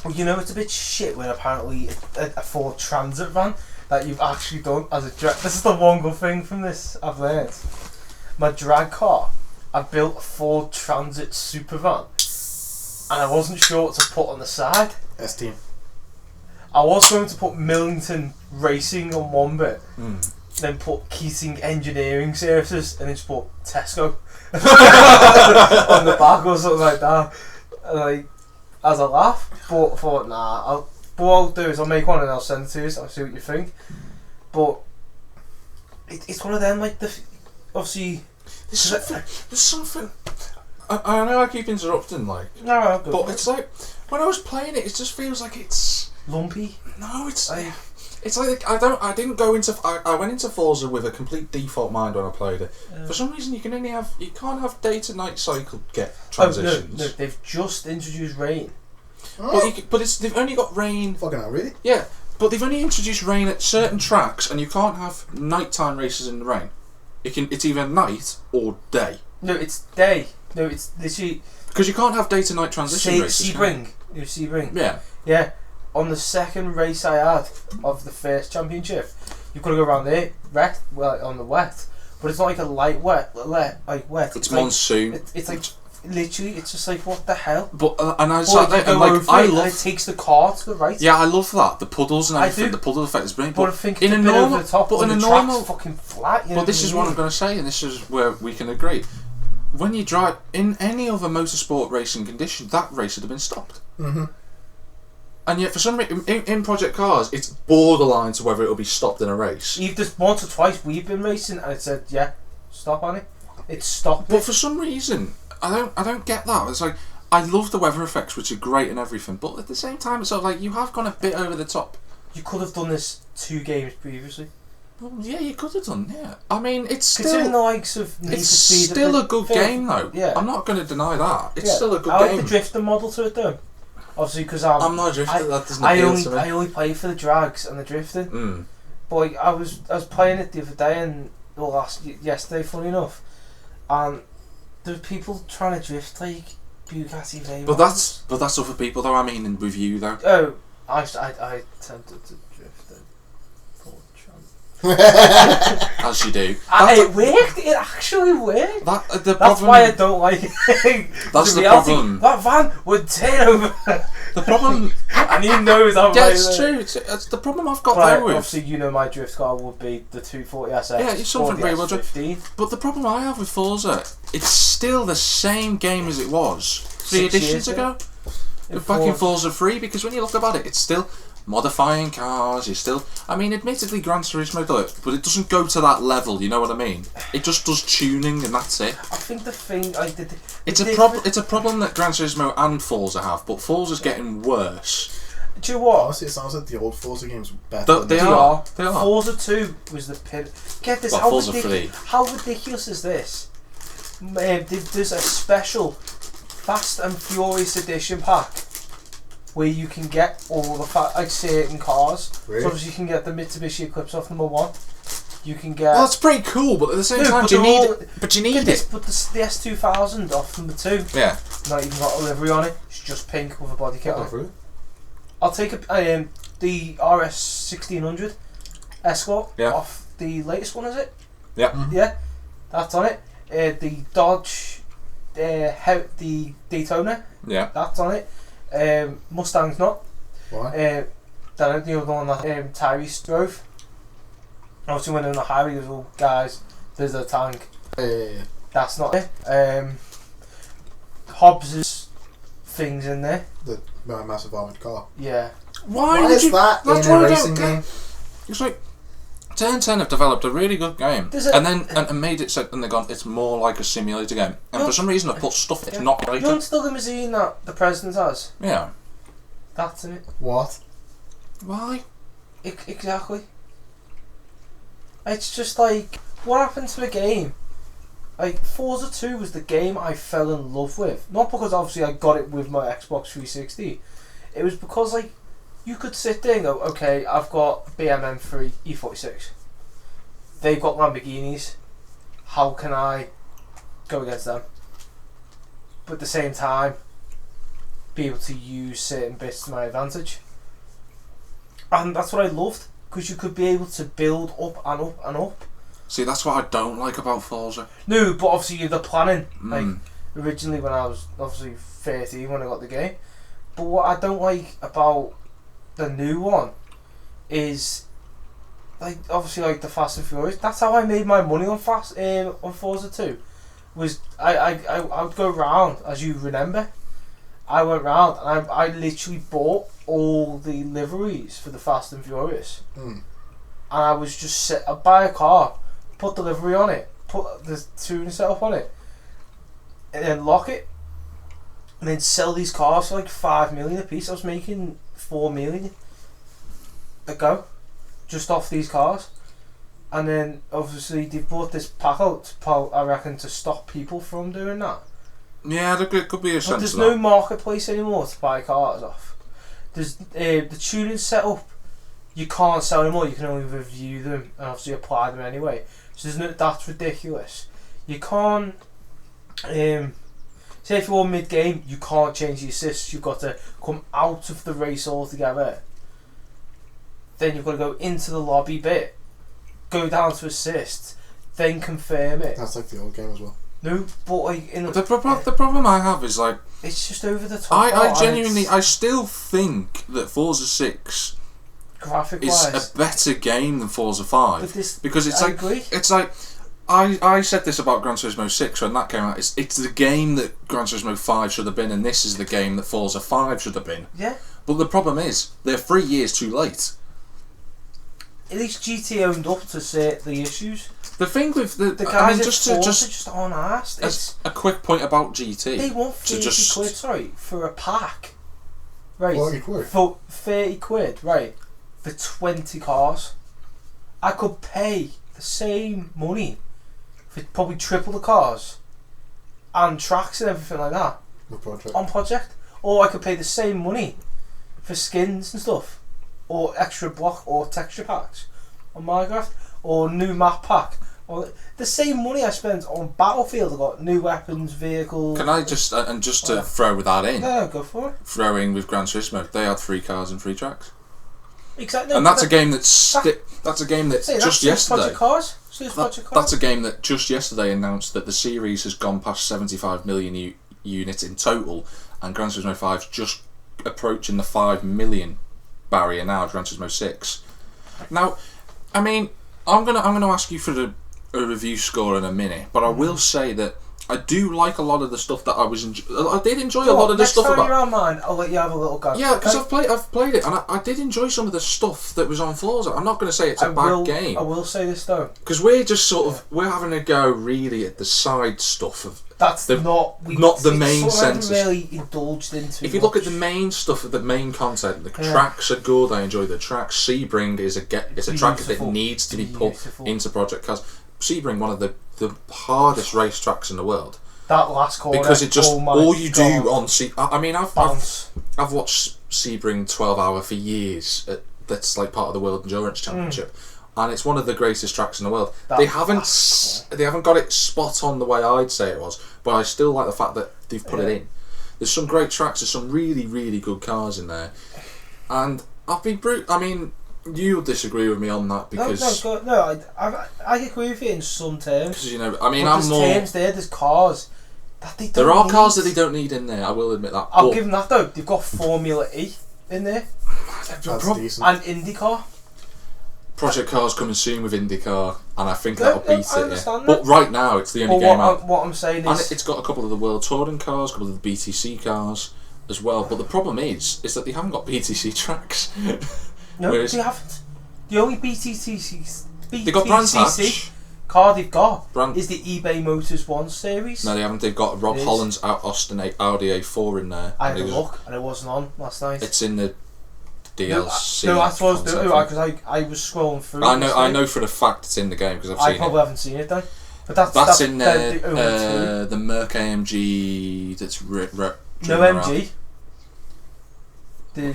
Well, you know, it's a bit shit when apparently a Ford Transit van that you've actually done as a drag. This is the one good thing from this I've learned. My drag car, I built a Ford Transit super van, and I wasn't sure what to put on the side. S-Team. I was going to put Millington Racing on one bit, then put Keating Engineering Services, and then just put Tesco on the back or something like that, like as a laugh. But I thought, nah. What I'll do is I'll make one and I'll send it to you. So I'll see what you think. But it's one of them, like obviously. There's something. I know I keep interrupting, like. No, but it's like when I was playing it, it just feels like it's lumpy. No, it's like I didn't go into. I went into Forza with a complete default mind when I played it. For some reason, you can't have day to night cycle transitions. No, they've just introduced rain. Oh. But they've only got rain. Fucking hell, really? Yeah, but they've only introduced rain at certain tracks, and you can't have nighttime races in the rain. It's either night or day. No, it's day. No, it's literally because you can't have day to night transition races. Sebring. Yeah. Yeah. On the second race I had of the first championship, you've got to go around there, on the wet, but it's not like a light wet, like wet. It's monsoon. Like, it's like literally, it's just like what the hell. But and I sat there and like I love. And it takes the car to the right. Yeah, I love that, the puddles and everything. The puddle effect is brilliant. But I think in a normal, over the top, but in a normal, fucking flat. You know but this is what I'm going to say, and this is where we can agree. When you drive in any other motorsport racing condition, that race would have been stopped. Mm-hmm. And yet, for some reason, in Project Cars, it's borderline to whether it'll be stopped in a race. Just once or twice we've been racing, and it said, "Yeah, stop on it." It's stopped. But for some reason, I don't get that. It's like I love the weather effects, which are great and everything, but at the same time, it's sort of like you have gone a bit over the top. You could have done this 2 games previously. Well, yeah, you could have done. Yeah, I mean, it's considering still the likes of Need for Speed. Still a good game, though. Yeah, I'm not going to deny that. It's still a good game. I like the drifting model to it, though. Obviously, because I'm not a drifter. That doesn't appeal to me. I only play for the drags and the drifting. Mm. But I was playing it the other day and yesterday, funny enough, and there were people trying to drift like Bugatti Veyron. But that's other people, though. I mean, in review, though. Oh, I attempted to drift it. As you do. It worked. It actually worked. That's why I don't like it. That's the problem. That van would turn over. The problem, and he knows I'm yeah, it's true. It's the problem I've got there with. Obviously, you know my drift car would be the 240 SX. Yeah, it's something very well done. 15. But the problem I have with Forza, it's still the same game as it was 3 editions ago. Back in Forza 3, because when you look about it, it's still modifying cars. You're still, I mean, admittedly, Gran Turismo does it, but it doesn't go to that level. You know what I mean? It just does tuning, and that's it. I think the thing I did. It's a problem. It's a problem that Gran Turismo and Forza have, but Forza's getting worse. Do you know what? Honestly, it sounds like the old Forza games better. They are. They are. Forza 2 was the pin. Get this. Well, Forza 3. How ridiculous is this? There's a special Fast and Furious edition pack where you can get all the certain cars. Really? So obviously you can get the Mitsubishi Eclipse off #1. You can get. Well, that's pretty cool, but at the same time, you need it. But you need it. But the S2000 off #2. Yeah. Not even got a livery on it. It's just pink with a body kit on it. Really? I'll take the RS 1600 Escort off the latest one, is it? Yeah. Mm-hmm. Yeah, that's on it. The Dodge, the Daytona. Yeah. That's on it. Mustang's not. Why? Then the other one that Tyrese drove. Obviously, when in the highway, he goes, "Oh, guys, there's a tank." Yeah. That's not it. Hobbs's things in there. The massive armoured car. Yeah. Why is that in a racing game? It's like Turn 10 have developed a really good game, and made it so, and they've gone, it's more like a simulator game, and for some reason they've put stuff that's not related. You know the limousine that the president has? Yeah. That's in it. What? Why? Exactly. It's just like, what happened to the game? Like, Forza 2 was the game I fell in love with. Not because obviously I got it with my Xbox 360. It was because, like, you could sit there and go, okay, I've got BMM3 E46. They've got Lamborghinis. How can I go against them? But at the same time, be able to use certain bits to my advantage. And that's what I loved, because you could be able to build up and up and up. See, that's what I don't like about Forza. No, but obviously the planning. Like, originally when I was obviously 13 when I got the game. But what I don't like about the new one is, like, obviously, like the Fast and Furious. That's how I made my money on on Forza 2. Was I would go round, as you remember. I went round and I literally bought all the liveries for the Fast and Furious. And I was just I'd buy a car, put the livery on it, put the tuning setup on it, and then lock it, and then sell these cars for like 5 million a piece. I was making 4 million a go just off these cars. And then obviously they've brought this pack out, I reckon, to stop people from doing that. Yeah, there could be a sense of that. There's no marketplace anymore to buy cars off. There's the tuning setup, you can't sell anymore. You can only review them and obviously apply them anyway. So there's no, that's ridiculous. You can't say if you're mid game, you can't change the assists. You've got to come out of the race altogether. Then you've got to go into the lobby bit, go down to assist, then confirm it. That's like the old game as well. No, but like the problem I have is, like, it's just over the top. I genuinely, I still think that Forza 6 graphic-wise is a better game than Forza 5, because it's agree. It's like I said this about Gran Turismo 6 when that came out. It's the game that Gran Turismo 5 should have been, and this is the game that Forza 5 should have been. Yeah. But the problem is they're 3 years too late. At least GT owned up to the issues. The thing with the guys, I mean, just aren't asked. As a quick point about GT, they want 30 quid, sorry, for a pack. Right. 40 quid. For 30 quid, right, for 20 cars. I could pay the same money for probably triple the cars and tracks and everything like that on Project. Or I could pay the same money for skins and stuff, or extra block or texture packs on Minecraft, or new map pack, or the same money I spent on Battlefield. I got new weapons, vehicles. Can I just to throw that in? No, go for it. Throwing with Gran Turismo, they had 3 cars and 3 tracks. Exactly. And that's a game that's a game that just yesterday. That's a game that just yesterday announced that the series has gone past 75 million units in total, and Gran Turismo 5's just approaching the 5 million barrier now. Gran Turismo 6. Now, I mean, I'm gonna ask you for a review score in a minute, but I will say that I do like a lot of the stuff that I did enjoy a lot of the stuff about. Next time you're on mine, I'll let you have a little go. Yeah, because I've played it, and I did enjoy some of the stuff that was on Forza. I'm not going to say it's a bad game. I will say this though, because we're just we're having a go really at the side stuff of not the main sense. Really indulged into. If you look at the main stuff of the main content, the tracks are good. I enjoy the tracks. Sebring is a track that needs to be put into Project Cars. Sebring, one of the hardest race tracks in the world. That last corner, because it just all you do on I mean, I've watched Sebring 12 Hour for years. That's like part of the World Endurance Championship, and it's one of the greatest tracks in the world. They haven't got it spot on the way I'd say it was, but I still like the fact that they've put it in. There's some great tracks. There's some really, really good cars in there, and I'll be I mean, you'll disagree with me on that because I agree with you in some terms. Because, you know, I mean, but there's cars that they don't There are need. cars that they don't need in there. I will admit that. I'll give them that though. They've got Formula E in there. That's decent. And IndyCar. Project Car's coming soon with IndyCar, and I think that'll beat it. Understand But right now, it's the only game out. What I'm saying And is, it's got a couple of the World Touring cars, a couple of the BTC cars as well. But the problem is that they haven't got BTC tracks. no, Whereas they haven't. The only BTC they got Brand Hatch. car they've got Brand- is the eBay Motors 1 series. No, they haven't. They've got Rob Holland's Austin Audi A4 in there. I had a look, and it wasn't on last night. It's in the DLC. No, that's what I was doing, because I was scrolling through. I know for the fact it's in the game because I've seen it. I probably haven't seen it then. But that's in there. The Merc AMG that's no MG.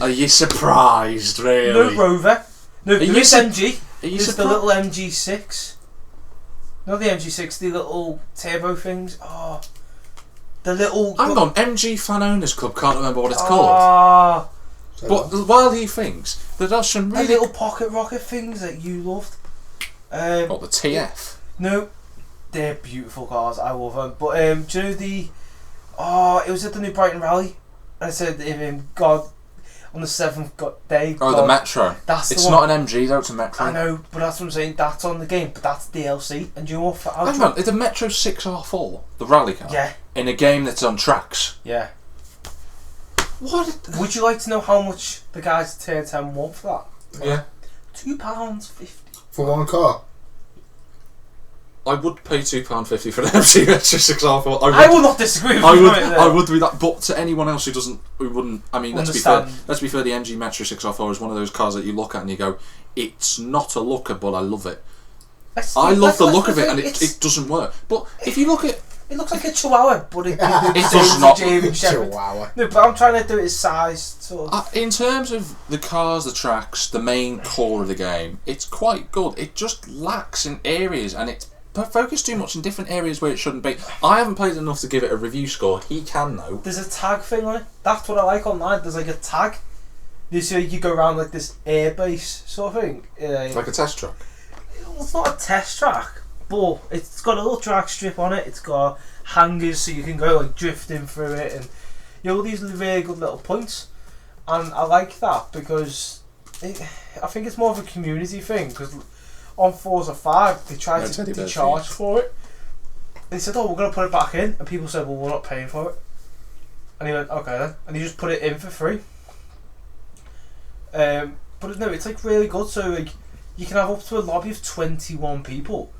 Are you surprised, really? No Rover. No, there is MG. Are you There's the little MG6. Not the MG6, the little turbo things. Oh, the little. Hang on, MG Fan Owners Club can't remember what it's called. But while he thinks, there are some really... The little pocket rocket things that you loved. What, the TF? No, they're beautiful cars, I love them. But do you know the... it was at the New Brighton Rally. And I said, God, on the 7th day... Oh, the Metro. It's not an MG though, it's a Metro. I know, but that's what I'm saying, that's on the game, but that's DLC. And do you know what... Hang on, it's a Metro 6R4, the rally car? Yeah. In a game that's on tracks? Yeah. What? Would you like to know how much the guys at Tier 10 want for that? Yeah. £2.50. For one car? I would pay £2.50 for an MG Metro 6R4. I will not disagree with you. I would do that, but to anyone else who wouldn't, I mean, let's be fair, the MG Metro 6R4 is one of those cars that you look at and you go, it's not a looker, but I love it. I love the look of it, and it doesn't work. But if you look at... It looks like a Chihuahua, but it does not look like Chihuahua. No, but I'm trying to do its size. Sort of. In terms of the cars, the tracks, the main core of the game, it's quite good. It just lacks in areas, and it's focused too much in different areas where it shouldn't be. I haven't played enough to give it a review score. He can, though. There's a tag thing on it. That's what I like online. There's like a tag. You see, you go around like this airbase sort of thing. Like a test track? Well, it's not a test track, but it's got a little drag strip on it. It's got hangers so you can go like drifting through it, and these really good little points. And I like that because I think it's more of a community thing, because on Forza 5 they tried to charge for it. They said, we're going to put it back in, and people said, well, we're not paying for it. And he went, okay then, and he just put it in for free. But no, it's like really good. So like you can have up to a lobby of 21 people.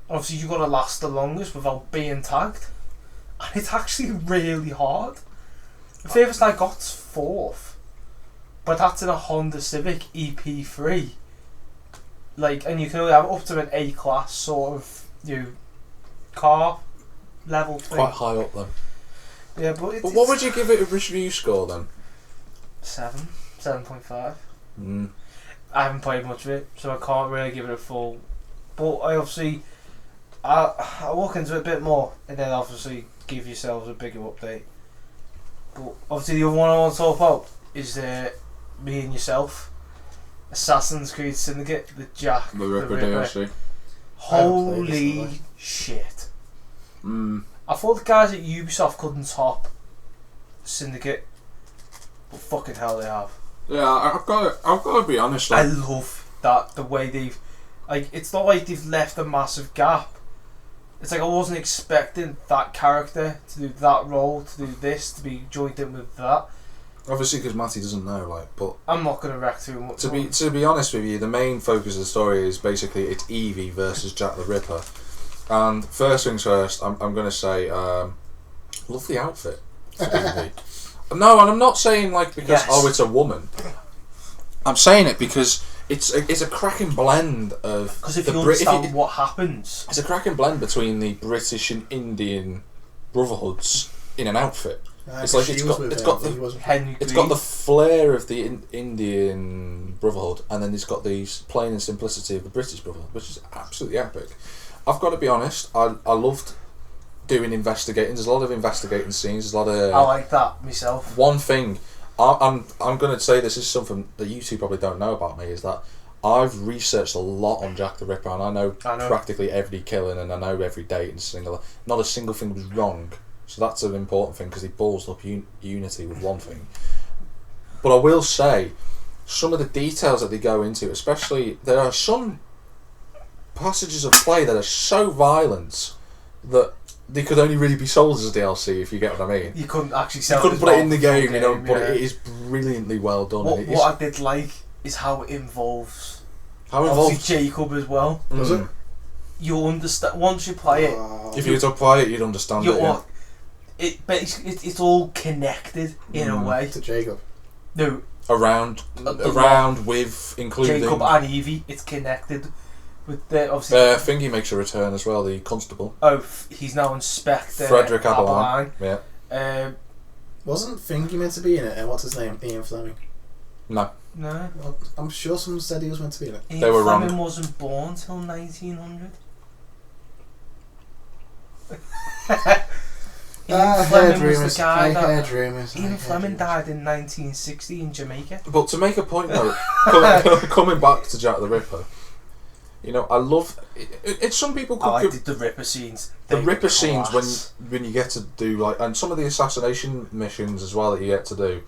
Obviously you've got to last the longest without being tagged, and it's actually really hard. The furthest I got's 4th, but that's in a Honda Civic EP3. Like, and you can only have up to an A class sort of car level thing. Quite high up then. Yeah, but what would you give it a review score then? 7.5. I haven't played much of it, so I can't really give it a full. But I obviously, I'll look into it a bit more, and then obviously give yourselves a bigger update. But obviously the other one I want to talk about is me and yourself, Assassin's Creed Syndicate, the Jack the Ripper DLC. Holy shit! I thought the guys at Ubisoft couldn't top Syndicate, but fucking hell they have. Yeah, I've got to be honest. I love that, the way they've, like, it's not like they've left a massive gap. It's like I wasn't expecting that character to do that role, to do this, to be joined in with that. Obviously, because Matty doesn't know, but I'm not going to wreck too much. To be honest with you, the main focus of the story is basically it's Evie versus Jack the Ripper. And first things first, I'm going to say, love the outfit for Evie. No, and I'm not saying because it's a woman. I'm saying it because it's a cracking blend of. Because if you understand what happens, it's a cracking blend between the British and Indian brotherhoods in an outfit. It's like it's got the flair of the Indian Brotherhood, and then it's got the plain and simplicity of the British Brotherhood, which is absolutely epic. I've got to be honest, I loved doing investigating. There's a lot of investigating scenes. There's a lot of. I like that myself. One thing, I'm going to say this is something that you two probably don't know about me, is that I've researched a lot on Jack the Ripper, and I know practically every killing, and I know every date and not a single thing was wrong. So that's an important thing, because he balls up unity with one thing. But I will say, some of the details that they go into, especially there are some passages of play that are so violent that they could only really be sold as a DLC, if you get what I mean. You couldn't actually sell. You couldn't put it in the game, you know, yeah. but it is brilliantly well done. What I did like is how it involves. How involved? Obviously Jacob as well. Does it? You understand once you play it. If you were to play it, you'd understand it. Yeah. It's all connected in a way. To Jacob. No. Around with including Jacob and Evie, it's connected with the obviously. Fingy makes a return as well. The constable. Oh, he's now Inspector Frederick Abeline. Yeah. Wasn't Fingy meant to be in it? And what's his name? Ian Fleming. No. Well, I'm sure someone said he was meant to be in it. They were Fleming wrong. Wasn't born till 1900. Ian Fleming was the guy that. Ian Fleming died in 1960 in Jamaica. But to make a point though, coming back to Jack the Ripper, you know, I love it's some people could. I did the Ripper scenes. The Ripper scenes when you get to do like, and some of the assassination missions as well that you get to do.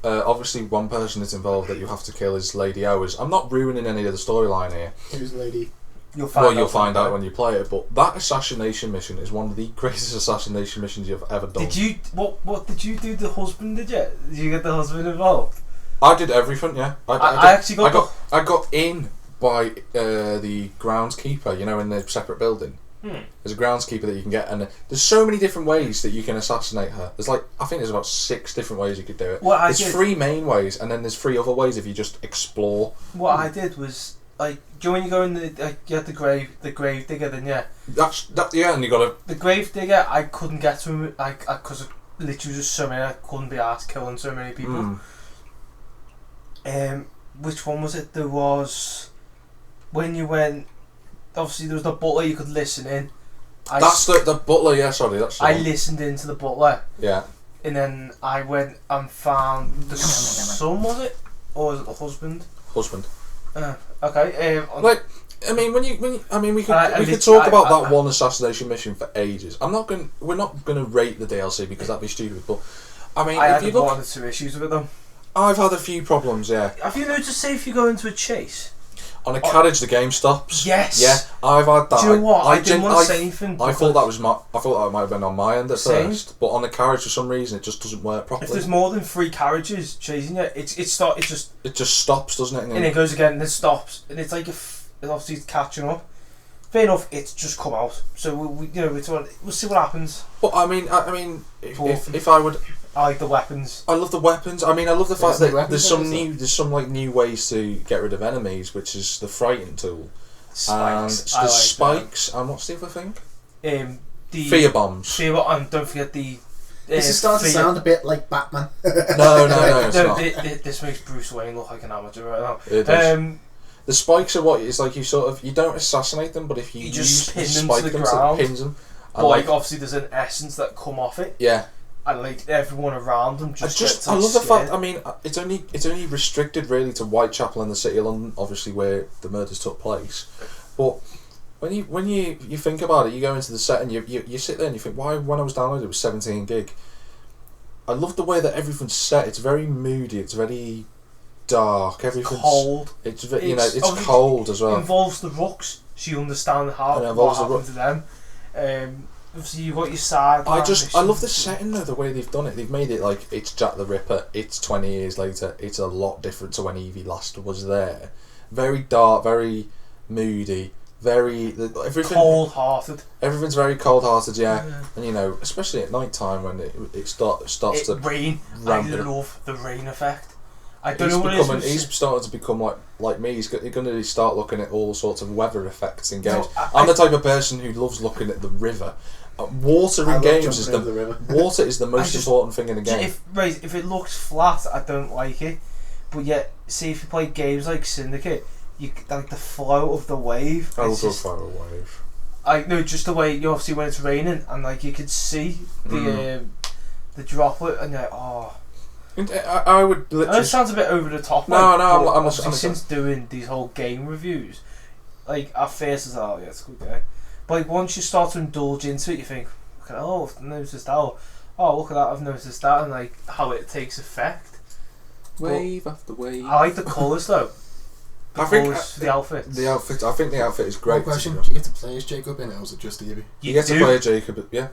Obviously, one person that's involved that you have to kill is Lady Hours. I'm not ruining any of the storyline here. Who's Lady? You'll find out when you play it. But that assassination mission is one of the greatest assassination missions you've ever done. Did you what did you do? The husband? Did you get the husband involved? I did everything. Yeah, I got in by the groundskeeper. You know, in the separate building. There's a groundskeeper that you can get, and there's so many different ways that you can assassinate her. There's like, I think there's about 6 different ways you could do it. There's 3 main ways, and then there's 3 other ways if you just explore. What I did was, like, do you know when you go in you had the grave digger, then yeah. Yeah, and you got the grave digger. I couldn't get to him, because literally just so many. I couldn't be asked killing so many people. Which one was it? There was when you went. Obviously, there was the butler you could listen in. That's the butler, yeah, sorry. That's I listened into the butler. Yeah. And then I went and found the son, was it? Or was it the husband? Husband. Okay. Like, I mean, we could talk about that one assassination mission for ages. We're not gonna rate the DLC because that'd be stupid. But I mean, I had 1 or 2 issues with them. I've had a few problems. Yeah. Have you noticed? Say if you go into a chase. On a carriage, the game stops. Yes. Yeah, I've had that. Do you know what? I didn't want to say anything. I thought that might have been on my end at first, but on the carriage for some reason it just doesn't work properly. If there's more than 3 carriages chasing you, it just stops, doesn't it? And it goes again, and it stops, and it's like obviously it's catching up. Fair enough, it's just come out, so we'll see what happens. But I mean, if I would. I like the weapons. I love the weapons. I mean, I love the fact that there's some new ways to get rid of enemies, which is the frighten tool, spikes. And the spikes, and what's the other thing? The fear bombs. And don't forget the. This is starting to sound a bit like Batman. No, it's not. This makes Bruce Wayne look like an amateur right now. It does. The spikes are what it's like. You don't assassinate them, but if you just pin them spike to the ground, it pins them. But like obviously, there's an essence that come off it. Yeah. And like everyone around them I love the fact. I mean, it's only restricted really to Whitechapel and the City of London, obviously where the murders took place. But when you think about it, you go into the set and you sit there and you think, why when I was downloaded it was 17 gig. I love the way that everything's set. It's very moody. It's very dark. Everything's cold. It's cold as well. It involves the Rooks, so you understand what happened to them. Obviously you've got your side. I love the setting though, the way they've done it. They've made it like it's Jack the Ripper, it's 20 years later, it's a lot different to when Evie last was there. Very dark, very moody, everything cold-hearted. Everything's very cold-hearted, yeah. And especially at night time when it starts to rain. I love the rain effect. I don't know what it is. He's starting to become like me. He's going to start looking at all sorts of weather effects in games. I'm the type of person who loves looking at the river. Water in games is water is the most important thing in a game. If it looks flat, I don't like it. But yet, see if you play games like Syndicate, you like the flow of the wave. I love the flow of the wave. I know just the way you obviously when it's raining and like you could see the droplet and you're like, oh. I would literally. It sounds a bit over the top. I'm since doing these whole game reviews, like at first it's yeah, it's a good game. But like once you start to indulge into it, you think, I've noticed that. Oh, look at that! I've noticed that, and like how it takes effect. Wave after wave. I like the colours though. I think Colours for the outfits. I think the outfit is great. One question: do you get to play as Jacob in it, or is it just Evie? You get to play as Jacob, yeah.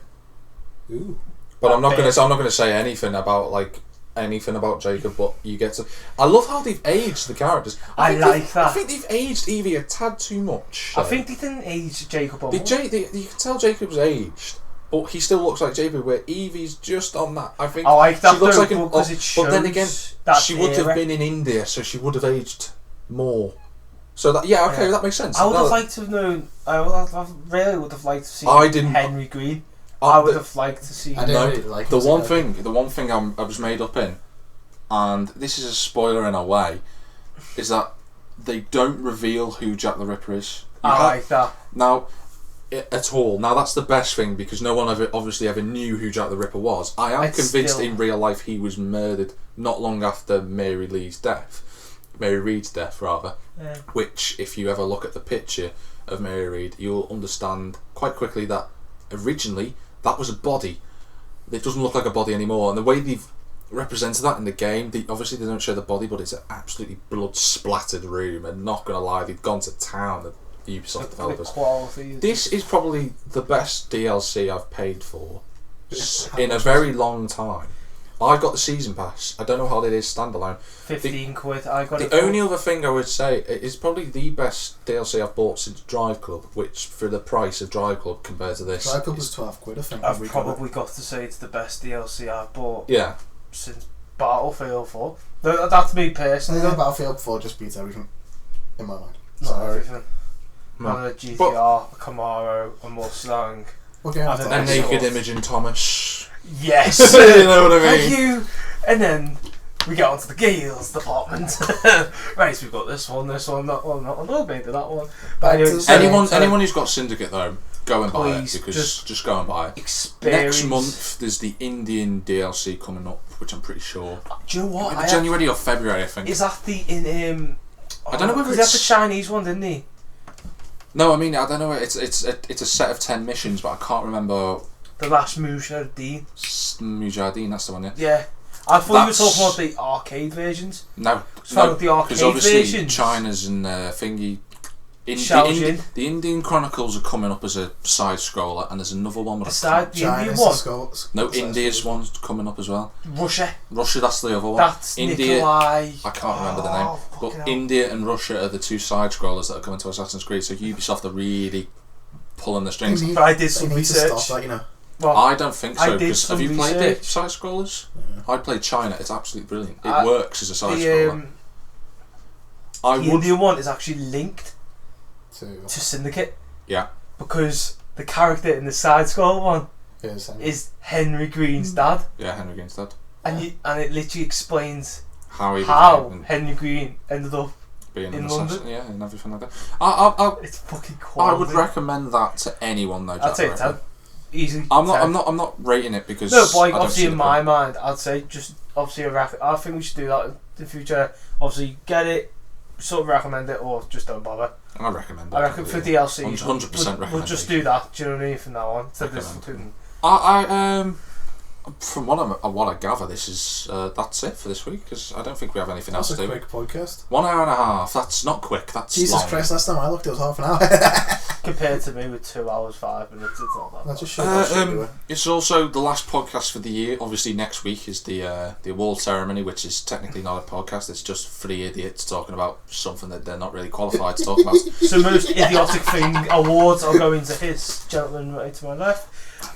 Ooh. But I'm not gonna say anything about Jacob. But you get to. I love how they've aged the characters. I like that. I think they've aged Evie a tad too much. I think they didn't age Jacob on. You can tell Jacob's aged, but he still looks like Jacob. Where Evie's just on that. I think I like that she looks though, like an. because it shows but then again, that she would have era. been in India, so she would have aged more. So that that makes sense. I would have liked to have known. I really would have liked to see Henry Green. I would have liked to see. I didn't really like the one thing I was made up in, and this is a spoiler in a way, is that they don't reveal who Jack the Ripper is. I like that. Now, at all. Now that's the best thing because no one ever knew who Jack the Ripper was. I am convinced in real life he was murdered not long after Mary Reed's death, Yeah. which, if you ever look at the picture of Mary Reed, you'll understand quite quickly that originally that was a body. It doesn't look like a body anymore, and the way they've represented that in the game, obviously they don't show the body, but it's an absolutely blood splattered room, and not gonna lie, they've gone to town, the Ubisoft developers. This is probably the best DLC I've paid for in a very long time. I got the season pass. I don't know how it is standalone. 15 quid. I got it. The only other thing I would say is probably the best DLC I've bought since Drive Club, which for the price of Drive Club compared to this. Drive Club was 12 quid, I think. I've probably got to say it's the best DLC I've bought. Yeah. Since Battlefield 4. That's me personally. Battlefield 4 just beats everything in my mind. Not everything. No. And a GTR, a Camaro, a Mustang. Okay, A naked Imogen Thomas. Yes! You know what I mean? Thank you! And then we get onto the Gales department. Right, we've got this one, that one, maybe that one. But anyway, anyone who's got Syndicate though, go and buy it, Please, because just go and buy it. experience. Next month there's the Indian DLC coming up, which I'm pretty sure. Do you know what? Either January or February, I think. Is that the I don't know whether it's it's the Chinese one, didn't he? No, I mean I don't know. It's a set of 10 missions, but I can't remember. The last Mujahideen. Mujahideen, that's the one, yeah. Yeah. I thought you were talking about the arcade versions. No, The arcade because obviously versions. China's and thingy. Shaojin. The Indian Chronicles are coming up as a side scroller, and there's another one with The Indian one. No, India's one's coming up as well. Russia, That's the other one. that's India. Nikolai. I can't remember the name, but fucking hell. India and Russia are the two side scrollers that are coming to Assassin's Creed. So Ubisoft are really pulling the strings. But I did some They need to research. stop that, you know. Well, I don't think I so. did Because have some you played the research. side scrollers? Yeah. I played China. It's absolutely brilliant. It I- works as a side the, scroller. I the would. Indian one is actually linked To to Syndicate. Yeah. Because the character in the side scroll one is is Henry Green's dad, Yeah, Henry Green's dad. and it literally explains How he how became Henry Green ended up. being in an London. assassin, yeah, and everything like that. I It's fucking I quality. would recommend that to anyone though. I'd Jack say the 10. Ripper. Easily. I'm 10. not rating it because No, but like, I don't obviously see in the my point. mind, I'd say just obviously I think we should do that in the future. Obviously, get it, sort of recommend it, or just don't bother. I recommend it. I reckon for DLC, 100% we'll just do that. Do you know what I mean? From now on, so this Recommend. I from what I gather, this is that's it for this week because I don't think we have anything else That's to a do. quick podcast. 1 hour and a half. That's not quick. That's Jesus long. Christ, last time I looked it was half an hour. compared to me with 2 hours 5 minutes, it's not that. That's bad. just shit. That shit anyway. It's also the last podcast for the year. Obviously, next week is the award ceremony, which is technically not a podcast. It's just 3 idiots talking about something that they're not really qualified to talk about. So most idiotic thing awards are going to his gentleman right to my left,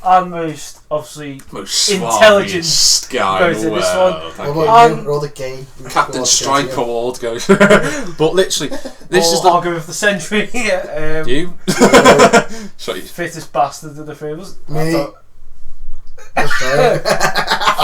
and most obviously Most intelligent suavest guy goes in the to this world. one. Thank What you. about you? Roll the game. Captain Stripe Award goes. But literally, this is the argument of the century. you. Sorry, Fittest bastard of the three of us. Me.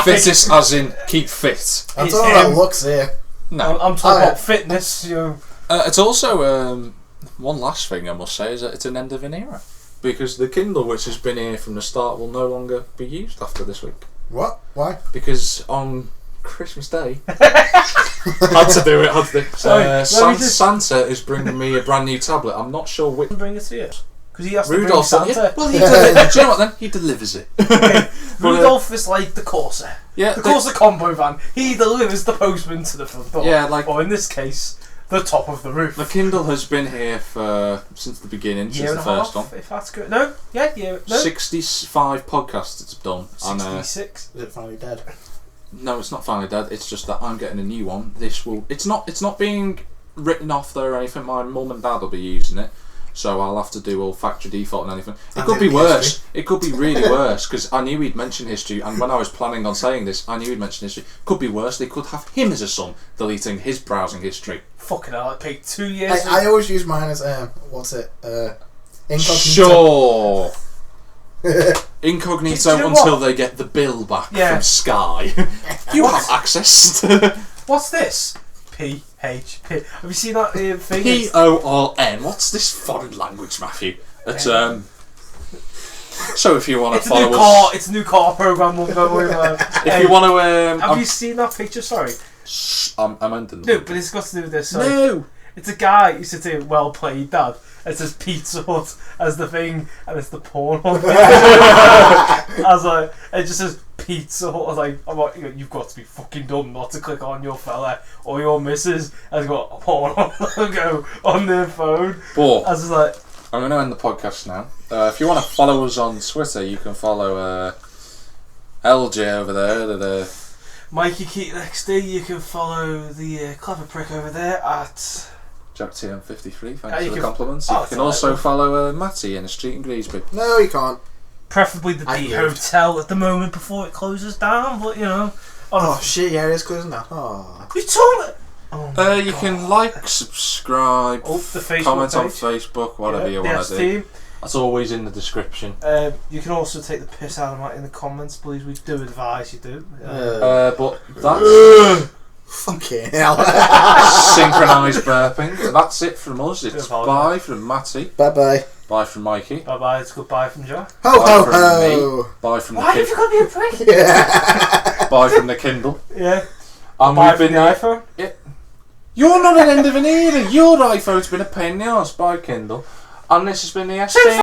fittest as in keep fit. I'm It's talking about him. looks here. No, I'm talking about fitness. You know. it's also one last thing I must say is that it's an end of an era because the Kindle, which has been here from the start, will no longer be used after this week What? Why? because on Christmas Day had to do it. Sorry, let me just- Santa is bringing me a brand new tablet. I'm not sure which. Bring it to you. because he has to bring Rudolph's Santa. yeah, well, he delivers. Do you know what then? He delivers it. Rudolph is like the Corsair. Yeah, the Corsair combo van. He delivers the postman to the front door. Yeah, like, or in this case, the top of the roof. The Kindle has been here since the beginning, since the first one. If that's good. No, yeah, no. 65 podcasts it's done. 66. Is it finally dead? No, it's not finally dead. It's just that I'm getting a new one. It's not being written off there or anything. My mum and dad will be using it, so I'll have to do all factory default and anything. It could be worse. History. It could be really worse, because I knew he'd mention history, and when I was planning on saying this, I knew he'd mention history. Could be worse. They could have him as a son, deleting his browsing history. Fucking hell! I paid 2 years. I always use mine as incognito. Sure. Incognito you know until what? they get the bill back from Sky. You have access to. What's this? PHP. Have you seen that thing? PORN. What's this foreign language, Matthew? It's So if you want to follow us, it's a new car program. We'll go with. If you want to, have you seen that picture? Sorry. I'm ending. No, but it's got to do with this. Sorry. No. It's a guy who said to well played, Dad. It says Pizza Hut as the thing, and it's the porn on it. I was like, it just says Pizza Hut. I was like, you've got to be fucking dumb not to click on your fella or your missus has got a porn logo on their phone. But I was like, I'm going to end the podcast now. If you want to follow us on Twitter, you can follow LJ over there. Mikey Keating XD. You can follow the clever prick over there at JackTM53. Thanks for the compliments. Oh, you can also follow Matty in a street in Greasby. No, you can't. preferably the D Hotel at the moment before it closes down. But you know, oh shit, yeah, it is closing down. Oh, you told it. Oh you can like, subscribe, the comment page. on Facebook, whatever you want to do. That's always in the description. You can also take the piss out of Matt in the comments, please. We do advise you do. But that's fucking hell. synchronised burping. That's it from us. It's bye from Matty. Bye bye. Bye from Mikey. Bye bye. It's goodbye from Joe. Ho bye ho from ho. Me. Bye from Why the have you got to be a prick? Yeah. Bye from the Kindle. Yeah. And bye we've been from the iPhone. Yeah. You're not an end of an either. Your iPhone's been a pain in the arse. Bye Kindle. And this has been the ST.